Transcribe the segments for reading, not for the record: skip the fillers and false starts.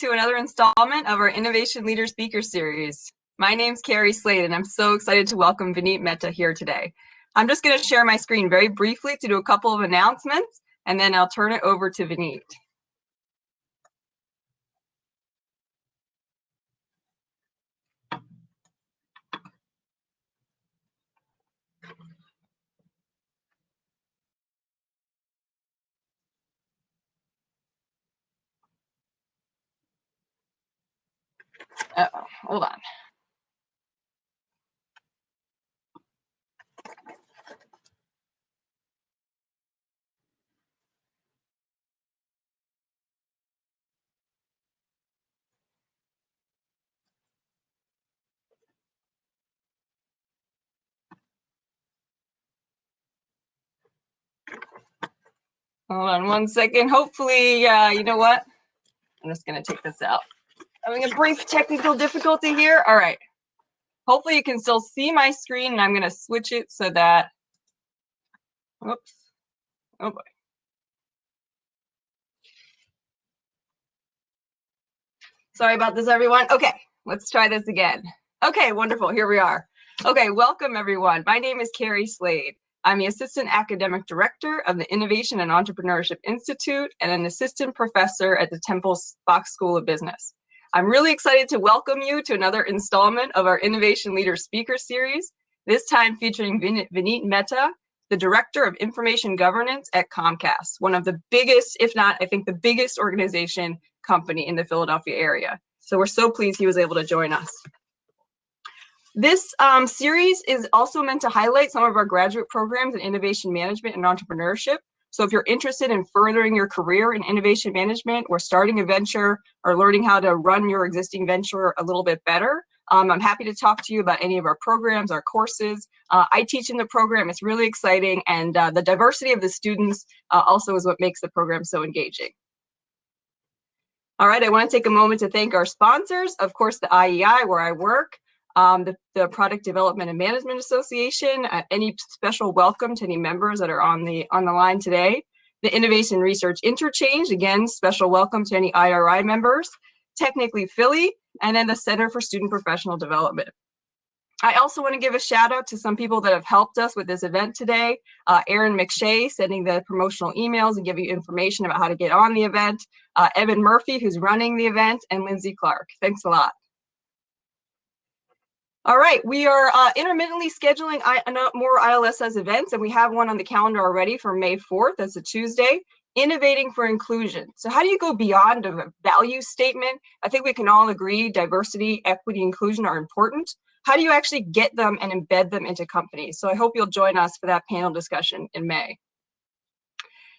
to another installment of our Innovation Leader Speaker Series. My name's Carrie Slade, and I'm so excited to welcome Vineet Mehta here today. I'm just going to share my screen very briefly to do a couple of announcements, and then I'll turn it over to Vineet. Hold on. Hold on one second. Hopefully, you know what? I'm just going to take this out. Having a brief technical difficulty here. All right. Hopefully you can still see my screen, and I'm going to switch it so that, oops, oh boy. Sorry about this, everyone. Okay, let's try this again. Okay, wonderful, here we are. Okay, welcome everyone. My name is Carrie Slade. I'm the Assistant Academic Director of the Innovation and Entrepreneurship Institute and an Assistant Professor at the Temple Fox School of Business. I'm really excited to welcome you to another installment of our Innovation Leader Speaker Series, this time featuring Vineet Mehta, the Director of Information Governance at Comcast, one of the biggest, if not, I think the biggest organization company in the Philadelphia area. So we're so pleased he was able to join us. This series is also meant to highlight some of our graduate programs in innovation management and entrepreneurship. So if you're interested in furthering your career in innovation management or starting a venture or learning how to run your existing venture a little bit better, I'm happy to talk to you about any of our programs, our courses. I teach in the program. It's really exciting, and the diversity of the students also is what makes the program so engaging. All right, I want to take a moment to thank our sponsors, of course, the IEI, where I work, the Product Development and Management Association, any special welcome to any members that are on the line today, the Innovation Research Interchange, again, special welcome to any IRI members, Technically Philly, and then the Center for Student Professional Development. I also want to give a shout out to some people that have helped us with this event today. Aaron McShay sending the promotional emails and giving you information about how to get on the event. Evan Murphy, who's running the event, and Lindsay Clark. Thanks a lot. All right, we are intermittently scheduling more ILSS events, and we have one on the calendar already for May 4th. That's a Tuesday. Innovating for inclusion. So how do you go beyond a value statement? I think we can all agree diversity, equity, inclusion are important. How do you actually get them and embed them into companies? So I hope you'll join us for that panel discussion in May.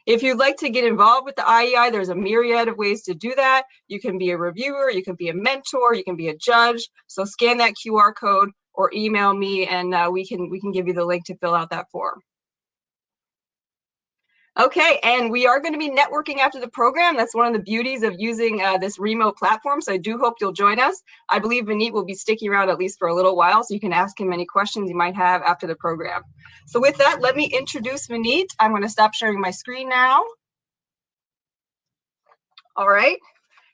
If you'd like to get involved with the IEI, there's a myriad of ways to do that. You can be a reviewer, you can be a mentor, you can be a judge. So scan that QR code or email me, and we can give you the link to fill out that form. Okay, and we are going to be networking after the program. That's one of the beauties of using this remote platform, so I do hope you'll join us. I believe Vineet will be sticking around at least for a little while, so you can ask him any questions you might have after the program. So with that, let me introduce Vineet. I'm going to stop sharing my screen now. All right.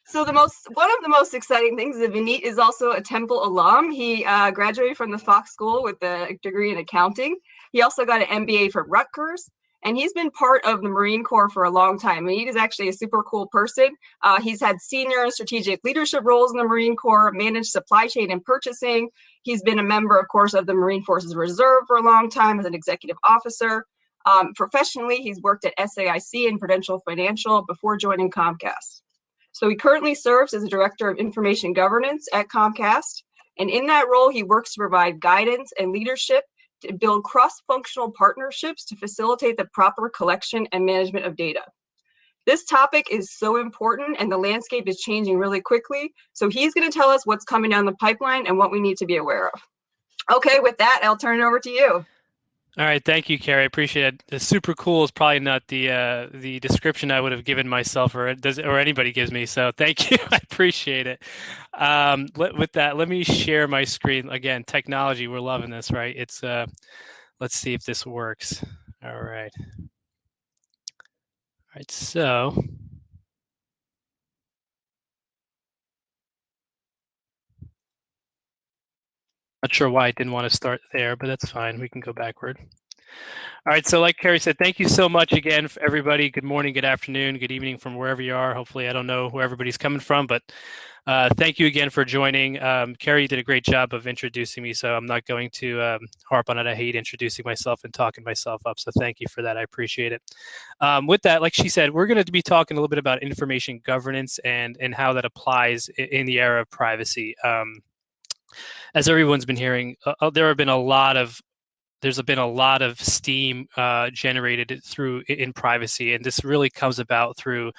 So one of the most exciting things is that Vineet is also a Temple alum. He graduated from the Fox School with a degree in accounting. He also got an MBA from Rutgers. And he's been part of the Marine Corps for a long time. Vineet is actually a super cool person. He's had senior strategic leadership roles in the Marine Corps, managed supply chain and purchasing. He's been a member, of course, of the Marine Forces Reserve for a long time as an executive officer. Professionally, he's worked at SAIC and Prudential Financial before joining Comcast. So he currently serves as a Director of Information Governance at Comcast. And in that role, he works to provide guidance and leadership to build cross-functional partnerships to facilitate the proper collection and management of data. This topic is so important, and the landscape is changing really quickly. So he's going to tell us what's coming down the pipeline and what we need to be aware of. Okay, with that, I'll turn it over to you. All right, thank you, Carrie. I appreciate it. The super cool is probably not the description I would have given myself or anybody gives me. So thank you. I appreciate it. With that, let me share my screen again. Technology, we're loving this, right? It's let's see if this works. All right. All right. So Not sure why I didn't want to start there, but that's fine. We can go backward. All right, so like Carrie said, thank you so much again for everybody. Good morning, good afternoon, good evening from wherever you are. Hopefully, I don't know where everybody's coming from, but thank you again for joining. Carrie did a great job of introducing me, so I'm not going to harp on it. I hate introducing myself and talking myself up, so thank you for that. I appreciate it. With that, like she said, we're going to be talking a little bit about information governance and how that applies in the era of privacy. As everyone's been hearing, there's been a lot of steam generated through in privacy, and this really comes about through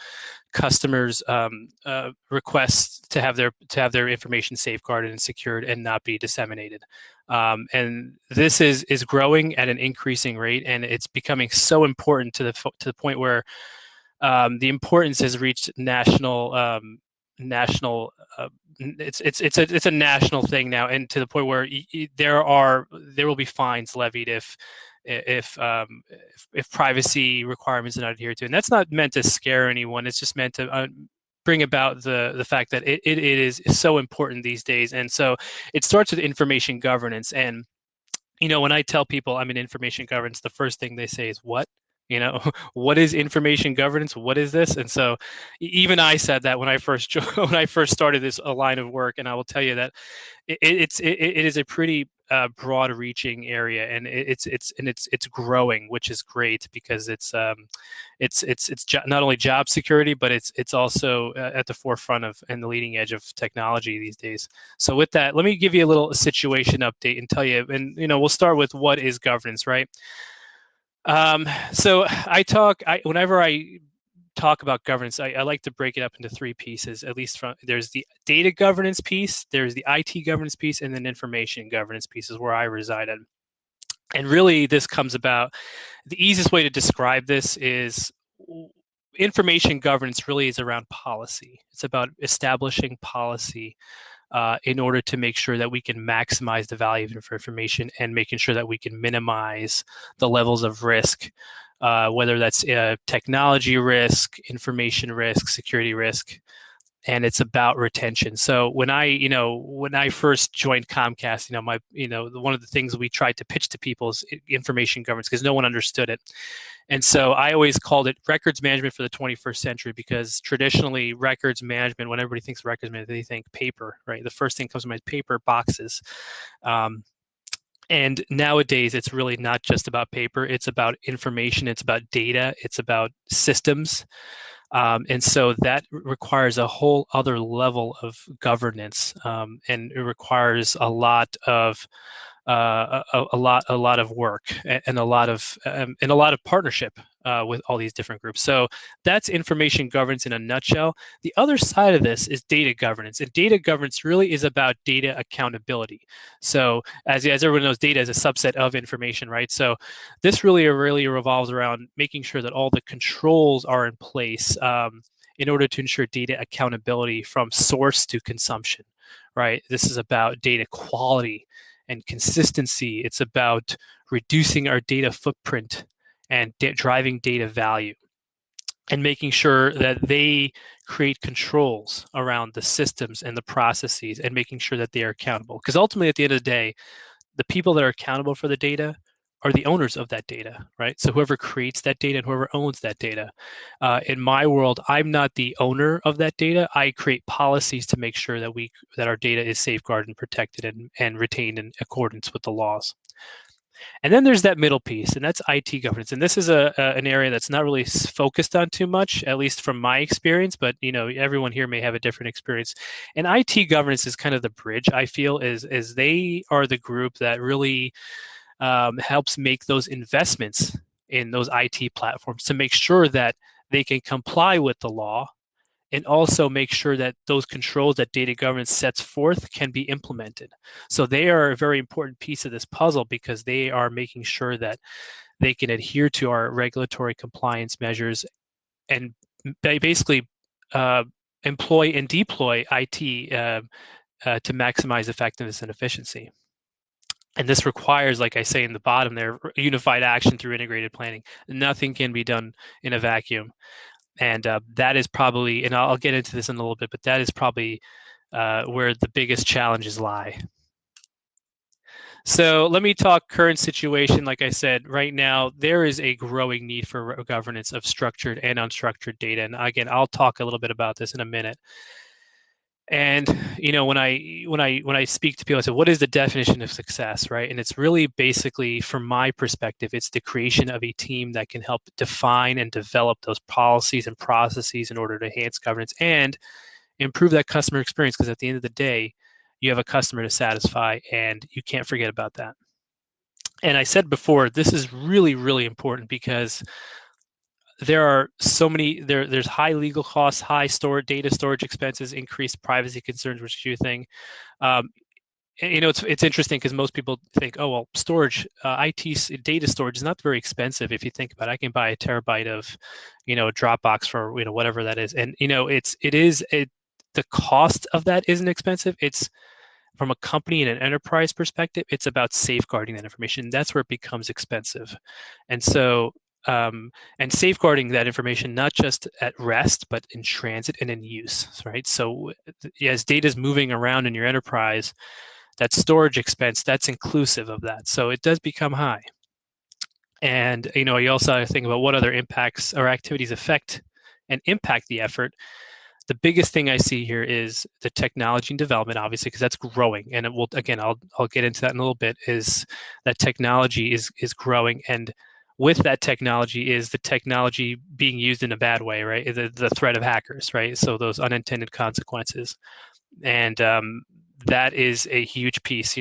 customers' requests to have their information safeguarded and secured and not be disseminated. And this is growing at an increasing rate, and it's becoming so important to the point where the importance has reached national. It's a national thing now, and to the point where there will be fines levied if privacy requirements are not adhered to, and that's not meant to scare anyone. It's just meant to bring about the fact that it is so important these days. And so it starts with information governance. And when I tell people I'm in information governance, the first thing they say is, what? What is information governance? What is this? And so even I said that when I first when I first started this line of work. And I will tell you that it is a pretty broad-reaching area, and it's growing, which is great because it's not only job security, but it's also at the forefront of and the leading edge of technology these days. So with that, let me give you a little situation update and tell you, and we'll start with what is governance, right? So whenever I talk about governance, I like to break it up into three pieces. At least there's the data governance piece, there's the IT governance piece, and then information governance piece is where I reside in. And really, this comes about. The easiest way to describe this is information governance really is around policy. It's about establishing policy in order to make sure that we can maximize the value of information and making sure that we can minimize the levels of risk, whether that's technology risk, information risk, security risk, and it's about retention. So when I first joined Comcast, one of the things we tried to pitch to people is information governance, because no one understood it. And so I always called it records management for the 21st century, because traditionally records management, when everybody thinks records management, they think paper, right? The first thing comes to mind is paper, boxes. And nowadays, it's really not just about paper. It's about information. It's about data. It's about systems. And so that requires a whole other level of governance, and it requires a lot of work and a lot of partnership with all these different groups. So that's information governance in a nutshell. The other side of this is data governance, and data governance really is about data accountability. So as everyone knows, data is a subset of information, right? So this really revolves around making sure that all the controls are in place in order to ensure data accountability from source to consumption, right? This is about data quality and consistency. It's about reducing our data footprint and driving data value, and making sure that they create controls around the systems and the processes, and making sure that they are accountable. Because ultimately, at the end of the day, the people that are accountable for the data are the owners of that data, right? So whoever creates that data and whoever owns that data. In my world, I'm not the owner of that data. I create policies to make sure that our data is safeguarded and protected and retained in accordance with the laws. And then there's that middle piece, and that's IT governance. And this is an area that's not really focused on too much, at least from my experience, but everyone here may have a different experience. And IT governance is kind of the bridge, I feel, is they are the group that really helps make those investments in those IT platforms to make sure that they can comply with the law, and also make sure that those controls that data governance sets forth can be implemented. So they are a very important piece of this puzzle, because they are making sure that they can adhere to our regulatory compliance measures, and basically employ and deploy IT to maximize effectiveness and efficiency. And this requires, like I say in the bottom there, unified action through integrated planning. Nothing can be done in a vacuum. And that is probably, and I'll get into this in a little bit, but that is probably where the biggest challenges lie. So let me talk current situation. Like I said, right now, there is a growing need for governance of structured and unstructured data. And again, I'll talk a little bit about this in a minute. And when I speak to people, I say, what is the definition of success, right? And it's really basically, from my perspective, it's the creation of a team that can help define and develop those policies and processes in order to enhance governance and improve that customer experience. Because at the end of the day, you have a customer to satisfy, and you can't forget about that. And I said before, this is really, really important because there are so many there's high legal costs, high data storage expenses, increased privacy concerns, which is a huge thing. um, it's interesting because most people think, oh well, storage, data storage is not very expensive. If you think about it, I can buy a terabyte of a Dropbox for whatever that is. And the cost of that isn't expensive. It's from a company and an enterprise perspective, it's about safeguarding that information. That's where it becomes expensive. And so and safeguarding that information, not just at rest, but in transit and in use, right? So as data is moving around in your enterprise, that storage expense, that's inclusive of that. So it does become high. And you also have to think about what other impacts or activities affect and impact the effort. The biggest thing I see here is the technology and development, obviously, because that's growing. And it will, again, I'll get into that in a little bit, is that technology is growing. And with that technology is the technology being used in a bad way, right? The threat of hackers, right? So those unintended consequences. And that is a huge piece.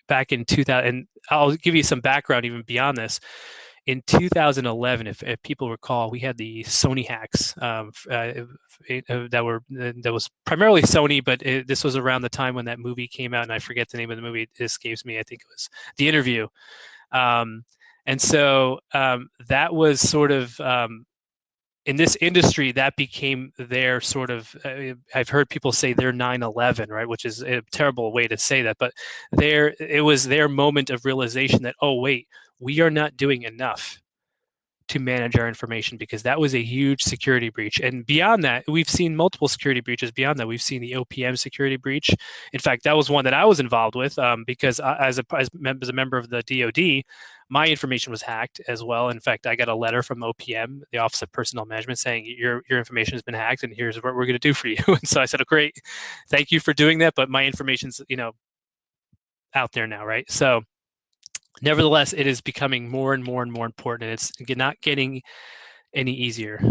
Back in 2000, and I'll give you some background even beyond this. In 2011, if people recall, we had the Sony hacks that was primarily Sony, but this was around the time when that movie came out, and I forget the name of the movie. It escapes me. I think it was The Interview. And so that was sort of in this industry, that became their sort of, I've heard people say their 9/11, right? Which is a terrible way to say that, but it was their moment of realization that, oh, wait, we are not doing enough to manage our information, because that was a huge security breach. And beyond that, we've seen multiple security breaches. Beyond that, we've seen the OPM security breach. In fact, that was one that I was involved with because as a member of the DoD, my information was hacked as well. In fact, I got a letter from OPM, the Office of Personnel Management, saying your information has been hacked, and here's what we're going to do for you. And so I said, oh, great, thank you for doing that, but my information's out there now, right? So nevertheless, it is becoming more and more and more important, and it's not getting any easier.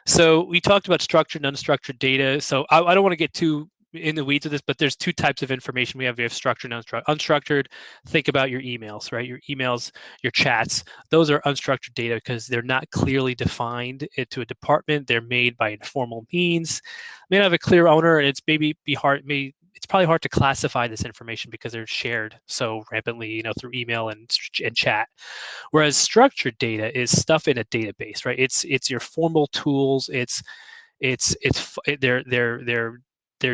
So we talked about structured and unstructured data. So I don't want to get too in the weeds of this, but there's two types of information we have. We have structured and unstructured. Unstructured, think about your emails, right? Your emails, your chats. Those are unstructured data because they're not clearly defined to a department. They're made by informal means. May not have a clear owner, and it's it's probably hard to classify this information because they're shared so rampantly, through email and chat. Whereas structured data is stuff in a database, right? It's your formal tools. They're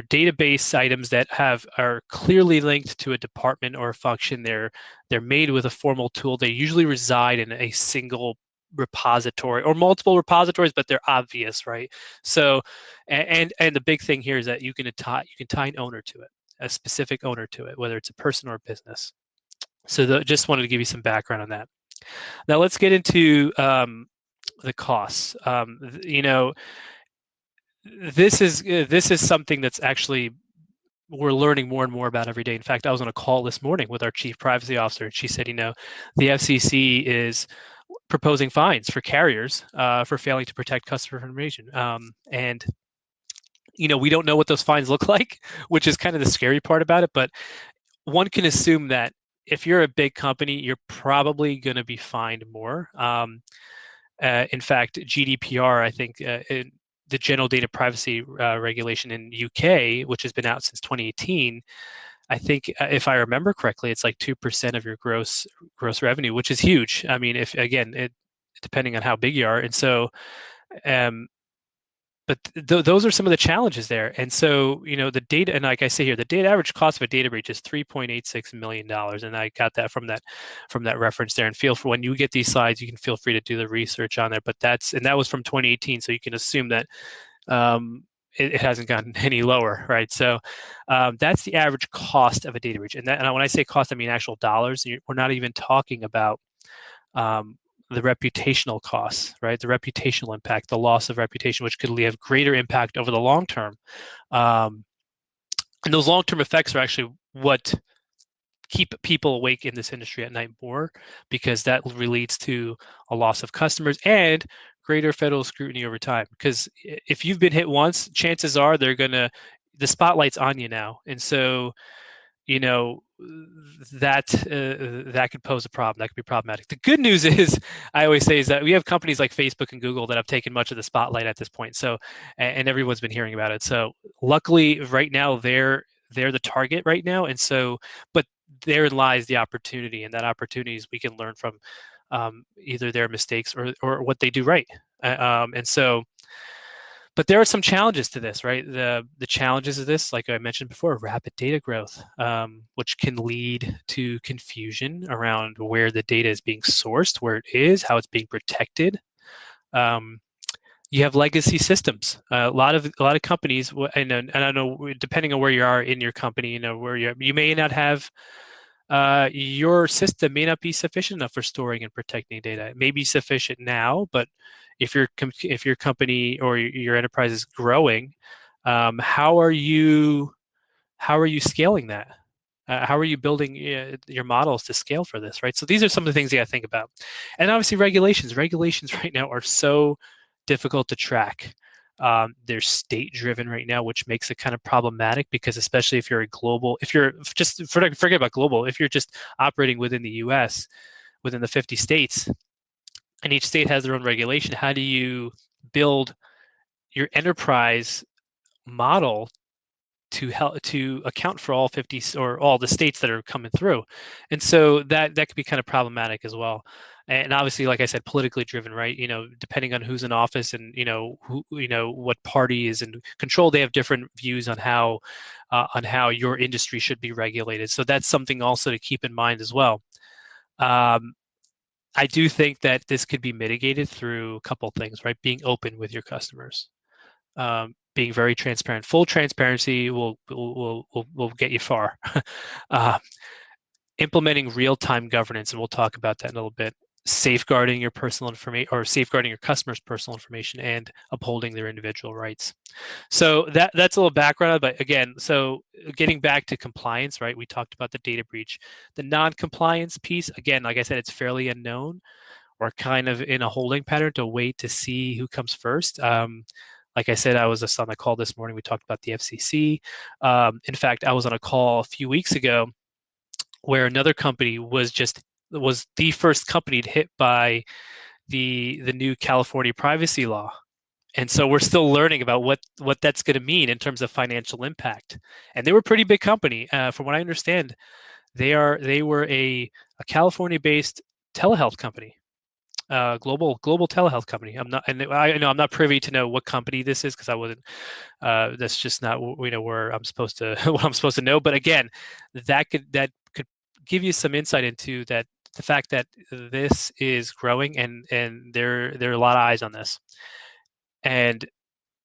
database items that are clearly linked to a department or a function. They're made with a formal tool. They usually reside in a single repository or multiple repositories, but they're obvious, right? So, and the big thing here is that you can tie an owner to it, a specific owner to it, whether it's a person or a business. So just wanted to give you some background on that. Now let's get into the costs. This is something that's actually we're learning more and more about every day. In fact, I was on a call this morning with our chief privacy officer, and she said, the FCC is proposing fines for carriers for failing to protect customer information. And we don't know what those fines look like, which is kind of the scary part about it. But one can assume that if you're a big company, you're probably going to be fined more. In fact, GDPR, I think, the General Data Privacy Regulation in UK, which has been out since 2018, I think, if I remember correctly, it's like 2% of your gross revenue, which is huge. I mean, if again, depending on how big you are, and so, but those are some of the challenges there. And so, the data, and like I say here, the data average cost of a data breach is $3.86 million, and I got that from that reference there. And feel for when you get these slides, you can feel free to do the research on there. But that was from 2018, so you can assume that it hasn't gotten any lower, right? So that's the average cost of a data breach. And when I say cost, I mean actual dollars. We're not even talking about um, the reputational costs, right? The reputational impact, the loss of reputation, which could have greater impact over the long term. And those long-term effects are actually what keep people awake in this industry at night more, because that relates to a loss of customers and greater federal scrutiny over time. Because if you've been hit once, chances are the spotlight's on you now. And so, you know, that could pose a problem. That could be problematic. The good news is, I always say, is that we have companies like Facebook and Google that have taken much of the spotlight at this point. So, and everyone's been hearing about it. So, luckily, right now they're the target right now, and so, but therein lies the opportunity, and that opportunity is we can learn from either their mistakes or what they do right. And so, but there are some challenges to this, right? The challenges of this, like I mentioned before, rapid data growth, which can lead to confusion around where the data is being sourced, where it is, how it's being protected. You have legacy systems. A lot of companies, and I don't know, depending on where you are in your company, where you may not have. Your system may not be sufficient enough for storing and protecting data. It may be sufficient now, but if your company or your enterprise is growing, how are you scaling that? How are you building your models to scale for this, right? So these are some of the things you got to think about. And obviously regulations. Regulations right now are so difficult to track. They're state driven right now, which makes it kind of problematic, because especially if you're if you're just forget about global, if you're just operating within the US, within the 50 states, and each state has their own regulation, how do you build your enterprise model to help to account for all 50 or all the states that are coming through? And so that could be kind of problematic as well. And obviously, like I said, politically driven, right? Depending on who's in office and who what party is in control, they have different views on how your industry should be regulated. So that's something also to keep in mind as well. I do think that this could be mitigated through a couple things, right? Being open with your customers, being very transparent. Full transparency will get you far. uh, Implementing real-time governance, and we'll talk about that in a little bit. Safeguarding your personal information, or safeguarding your customers' personal information, and upholding their individual rights. So that's a little background. But again, so getting back to compliance, right? We talked about the data breach. The non-compliance piece, again, like I said, it's fairly unknown. We're kind of in a holding pattern to wait to see who comes first. Like I said, I was just on the call this morning. We talked about the FCC. In fact, I was on a call a few weeks ago where another company was the first company hit by the new California privacy law. And so we're still learning about what that's going to mean in terms of financial impact. And they were a pretty big company. From what I understand, they were a California-based telehealth company. Global telehealth company. I'm not privy to know what company this is, because I wasn't. That's just not where I'm supposed to what I'm supposed to know. But again, that could give you some insight into that, the fact that this is growing, and there are a lot of eyes on this, and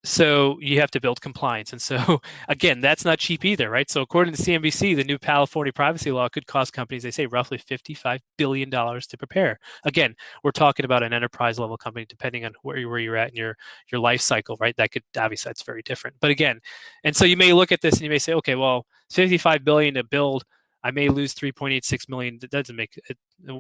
so you have to build compliance. And so again, that's not cheap either, right? So according to CNBC, the new California privacy law could cost companies, they say, roughly $55 billion to prepare. Again, we're talking about an enterprise level company, depending on where you're at in your life cycle, right? That could, obviously, that's very different. But again, and so you may look at this and you may say, okay, well, 55 billion to build, I may lose 3.86 million. That doesn't make it.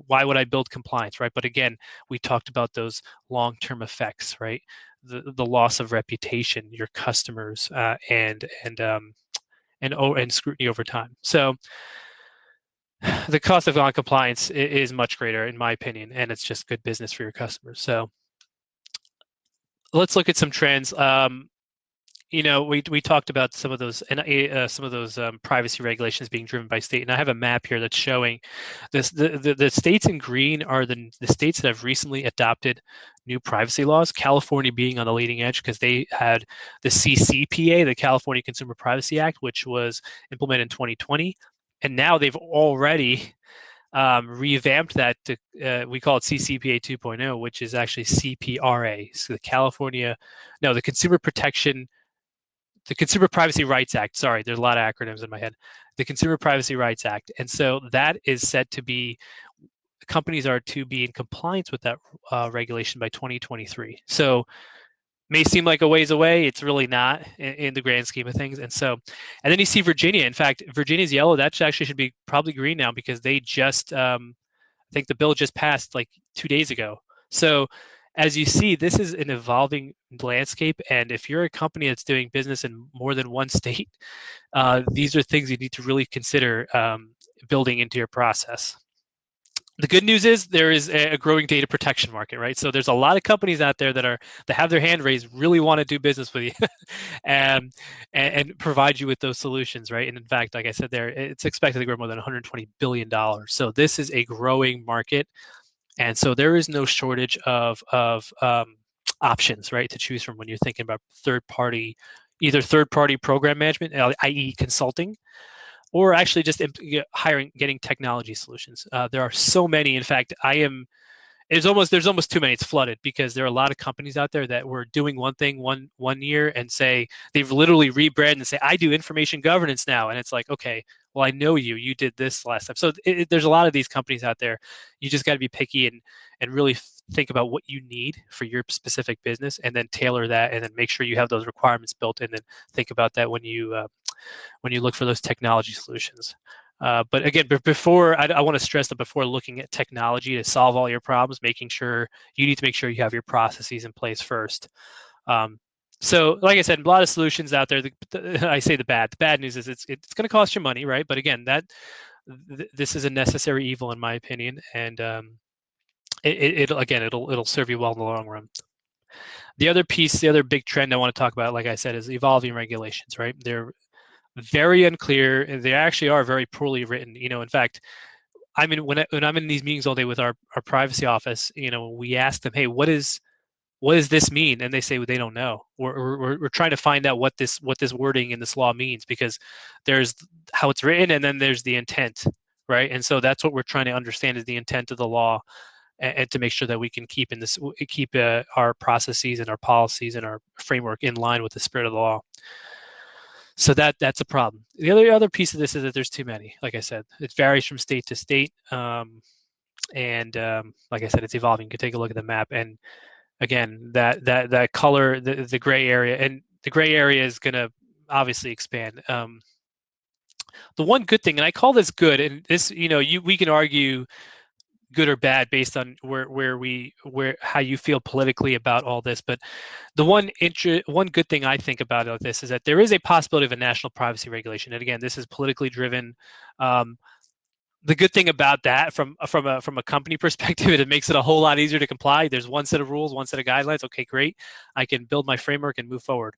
Why would I build compliance, right? But again, we talked about those long-term effects, right? The loss of reputation, your customers, and scrutiny over time. So the cost of non-compliance is much greater, in my opinion, and it's just good business for your customers. So let's look at some trends. We talked about some of those, and some of those privacy regulations being driven by state, and I have a map here that's showing this. The states in green are the states that have recently adopted new privacy laws. California being on the leading edge, because they had the CCPA, the California Consumer Privacy Act, which was implemented in 2020, and now they've already revamped that to we call it CCPA 2.0, which is actually CPRA, so the Consumer Protection the Consumer Privacy Rights Act. Sorry, there's a lot of acronyms in my head. The Consumer Privacy Rights Act, and so that is set to be, companies are to be in compliance with that regulation by 2023. So may seem like a ways away. It's really not in the grand scheme of things. And so, and then you see Virginia. In fact, Virginia's yellow. That actually should be probably green now because they just, I think the bill just passed like 2 days ago. So as you see, this is an evolving landscape. And if you're a company that's doing business in more than one state, these are things you need to really consider building into your process. The good news is there is a growing data protection market, right? So there's a lot of companies out there that have their hand raised, really want to do business with you, and provide you with those solutions, right? And in fact, like I said, it's expected to grow more than $120 billion. So this is a growing market, and so there is no shortage of options, right, to choose from when you're thinking about either third party program management, i.e., consulting, or actually just getting technology solutions. There are so many. In fact, there's almost too many. It's flooded because there are a lot of companies out there that were doing one thing one year and say they've literally rebranded and say, I do information governance now. And it's like, okay, well, I know you did this last time. So there's a lot of these companies out there. You just got to be picky and really think about what you need for your specific business, and then tailor that, and then make sure you have those requirements built, and then think about that when you look for those technology solutions. But again, before I want to stress that before looking at technology to solve all your problems, you need to make sure you have your processes in place first. So, like I said, a lot of solutions out there. I say the bad news is it's going to cost you money, right? But again, this is a necessary evil in my opinion, and it'll serve you well in the long run. The other big trend I want to talk about, like I said, is evolving regulations, right? They're very unclear, and they actually are very poorly written. In fact, when I'm in these meetings all day with our privacy office, we ask them, hey, what does this mean? And they say, well, they don't know. We're trying to find out what this wording in this law means, because there's how it's written and then there's the intent, right? And so that's what we're trying to understand, is the intent of the law, and to make sure that we can keep our processes and our policies and our framework in line with the spirit of the law. So that's a problem. The other piece of this is that there's too many. Like I said, it varies from state to state, and like I said, it's evolving. You can take a look at the map, and again, that color, the gray area, and the gray area is going to obviously expand. The one good thing, and I call this good, and this, we can argue good or bad based on how you feel politically about all this, but the one good thing I think about this is that there is a possibility of a national privacy regulation. And again, this is politically driven. The good thing about that, from a company perspective, it makes it a whole lot easier to comply. There's one set of rules, one set of guidelines. Okay, great. I can build my framework and move forward.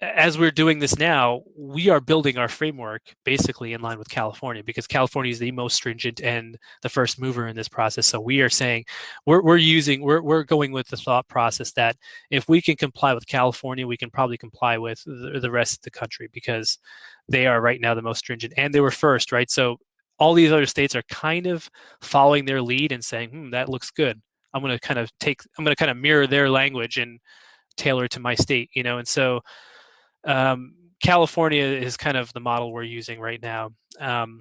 As we're doing this now, we are building our framework basically in line with California, because California is the most stringent and the first mover in this process. So we are saying we're going with the thought process that if we can comply with California, we can probably comply with the rest of the country, because they are right now the most stringent and they were first, right? So all these other states are kind of following their lead and saying, that looks good. I'm going to kind of mirror their language and tailor it to my state, and so California is kind of the model we're using right now. And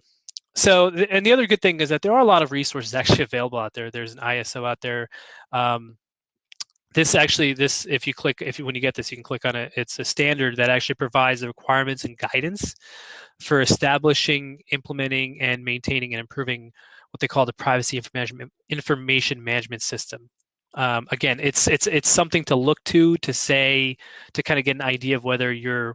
the other good thing is that there are a lot of resources actually available out there. There's an ISO out there. When you get this, you can click on it. It's a standard that actually provides the requirements and guidance for establishing, implementing, and maintaining and improving what they call the privacy information management system. Again, it's something to look to kind of get an idea of whether you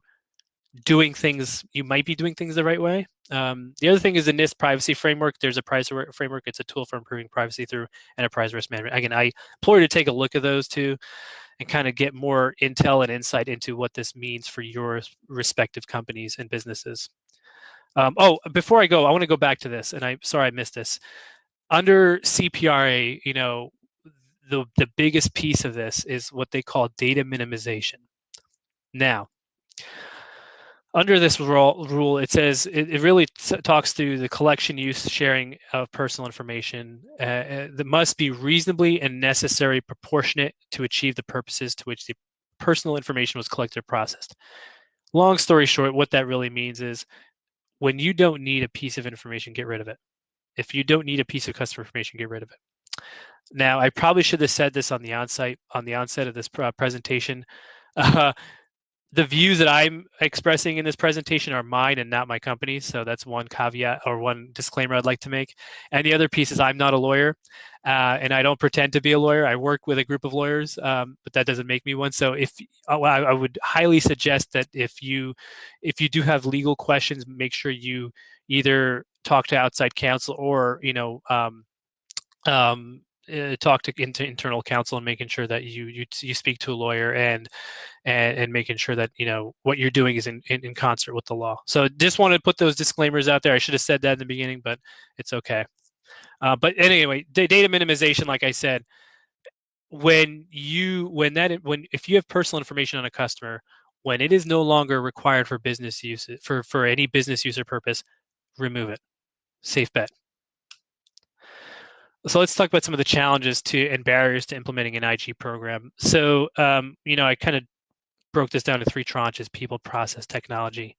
might be doing things the right way. The other thing is the NIST privacy framework. There's a privacy framework. It's a tool for improving privacy through enterprise risk management. Again, I implore you to take a look at those two and kind of get more intel and insight into what this means for your respective companies and businesses. Before I go, I want to go back to this, and I'm sorry I missed this. Under CPRA, the biggest piece of this is what they call data minimization. Now, under this rule, it says it really talks through the collection, use, sharing of personal information that must be reasonably and necessary proportionate to achieve the purposes to which the personal information was collected or processed. Long story short, what that really means is when you don't need a piece of information, get rid of it. If you don't need a piece of customer information, get rid of it. Now, I probably should have said this on the onset of this presentation. Uh, the views that I'm expressing in this presentation are mine and not my company's. So that's one caveat or one disclaimer I'd like to make. And the other piece is I'm not a lawyer, and I don't pretend to be a lawyer. I work with a group of lawyers, but that doesn't make me one. So if I would highly suggest that if you do have legal questions, make sure you either talk to outside counsel or talk to internal counsel and making sure that you speak to a lawyer and making sure that what you're doing is in concert with the law. So just wanted to put those disclaimers out there. I should have said that in the beginning, but it's okay. But anyway, data minimization, like I said, if you have personal information on a customer, when it is no longer required for business use for any business user purpose, remove it. Safe bet. So let's talk about some of the challenges and barriers to implementing an IG program. So I kind of broke this down to 3 tranches: people, process, technology.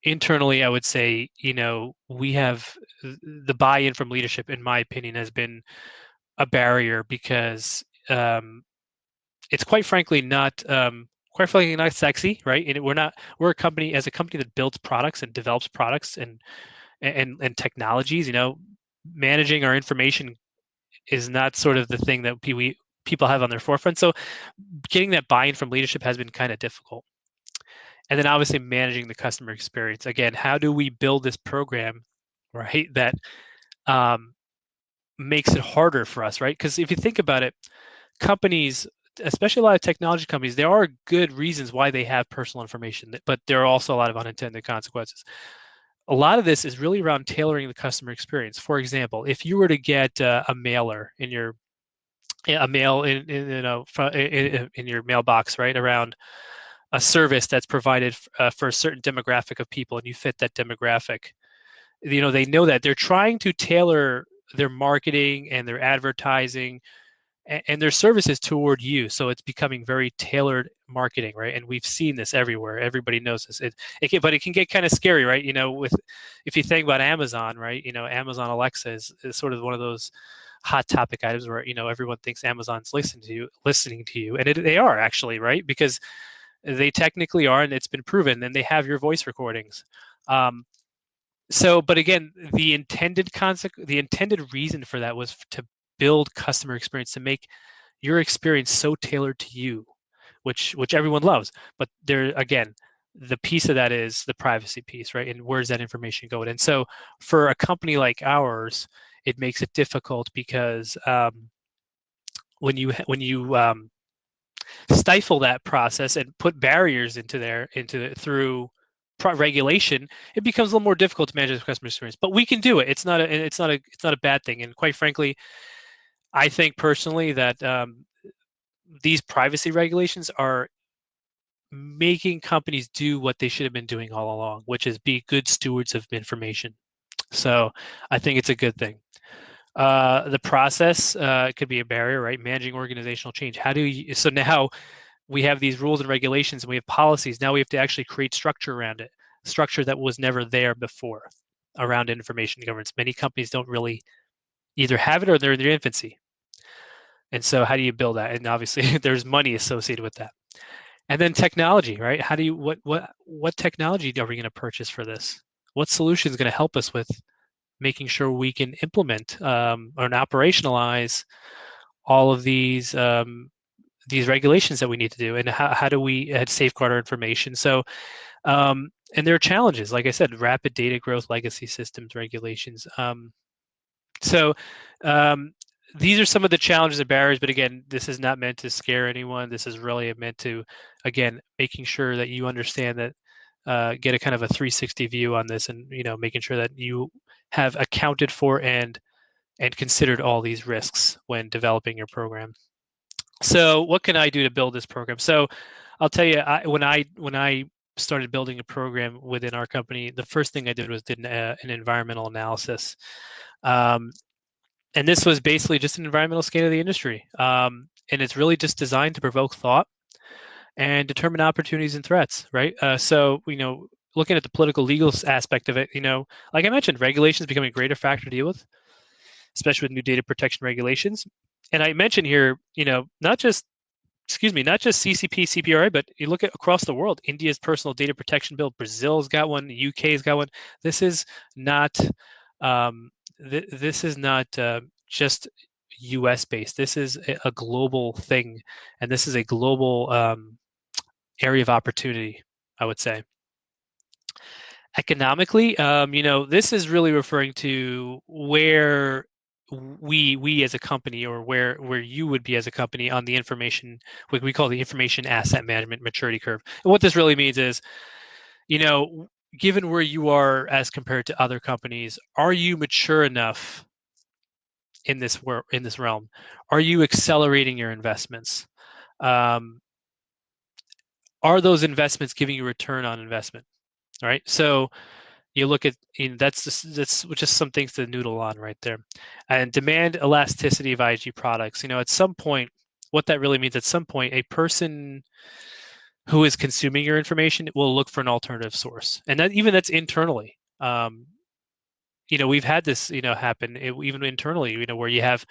Internally, I would say, we have the buy-in from leadership, in my opinion, has been a barrier because it's quite frankly not sexy, right? And we're a company that builds products and develops products and technologies. Managing our information is not sort of the thing that people have on their forefront. So getting that buy-in from leadership has been kind of difficult. And then obviously managing the customer experience. Again, how do we build this program, right, that makes it harder for us, right? Because if you think about it, companies, especially a lot of technology companies, there are good reasons why they have personal information, but there are also a lot of unintended consequences. A lot of this is really around tailoring the customer experience. For example, if you were to get a mailer in your mail in your mailbox, right, around a service that's provided for a certain demographic of people, and you fit that demographic, they know that they're trying to tailor their marketing and their advertising and their services toward you, so it's becoming very tailored marketing, right? And we've seen this everywhere. Everybody knows this. But it can get kind of scary, right? If you think about Amazon, right? Amazon Alexa is sort of one of those hot topic items where everyone thinks Amazon's listening to you, and they are actually, right? Because they technically are, and it's been proven, and they have your voice recordings. But again, the intended reason for that was to build customer experience, to make your experience so tailored to you, which everyone loves. But there, again, the piece of that is the privacy piece, right? And where's that information going? And so for a company like ours, it makes it difficult because when you stifle that process and put barriers through regulation, it becomes a little more difficult to manage the customer experience. But we can do it. It's not a bad thing. And quite frankly, I think personally that these privacy regulations are making companies do what they should have been doing all along, which is be good stewards of information. So I think it's a good thing. The process could be a barrier, right? Managing organizational change. So now we have these rules and regulations and we have policies. Now we have to actually create structure around it, structure that was never there before around information governance. Many companies don't really either have it or they're in their infancy. And so how do you build that? And obviously there's money associated with that. And then technology, right? What technology are we going to purchase for this? What solution is going to help us with making sure we can implement or operationalize all of these regulations that we need to do, and how do we safeguard our information? So, and there are challenges, like I said, rapid data growth, legacy systems, regulations. So these are some of the challenges and barriers, but again, this is not meant to scare anyone. This is really meant to, again, making sure that you understand that, get a kind of a 360 view on this, and making sure that you have accounted for and considered all these risks when developing your program. So what can I do to build this program? So I'll tell you, when I started building a program within our company, the first thing I did was an environmental analysis. And this was basically just an environmental scan of the industry. and it's really just designed to provoke thought and determine opportunities and threats, right? So, looking at the political legal aspect of it, like I mentioned, regulations becoming a greater factor to deal with, especially with new data protection regulations. And I mentioned here, not just CCP, CPRA, but you look at across the world, India's personal data protection bill, Brazil's got one, the UK's got one. This is not, this is not just US based. This is a global thing, and this is a global area of opportunity, I would say. Economically, this is really referring to where we as a company, or where you would be as a company on the information, what we call the information asset management maturity curve. And what this really means is, given where you are as compared to other companies, are you mature enough in this realm? Are you accelerating your investments? Are those investments giving you return on investment? All right. So you look at, that's just some things to noodle on right there. And demand elasticity of IG products. At some point, what that really means, at some point, a person who is consuming your information will look for an alternative source, and that's internally. We've had this, happen even internally, where you have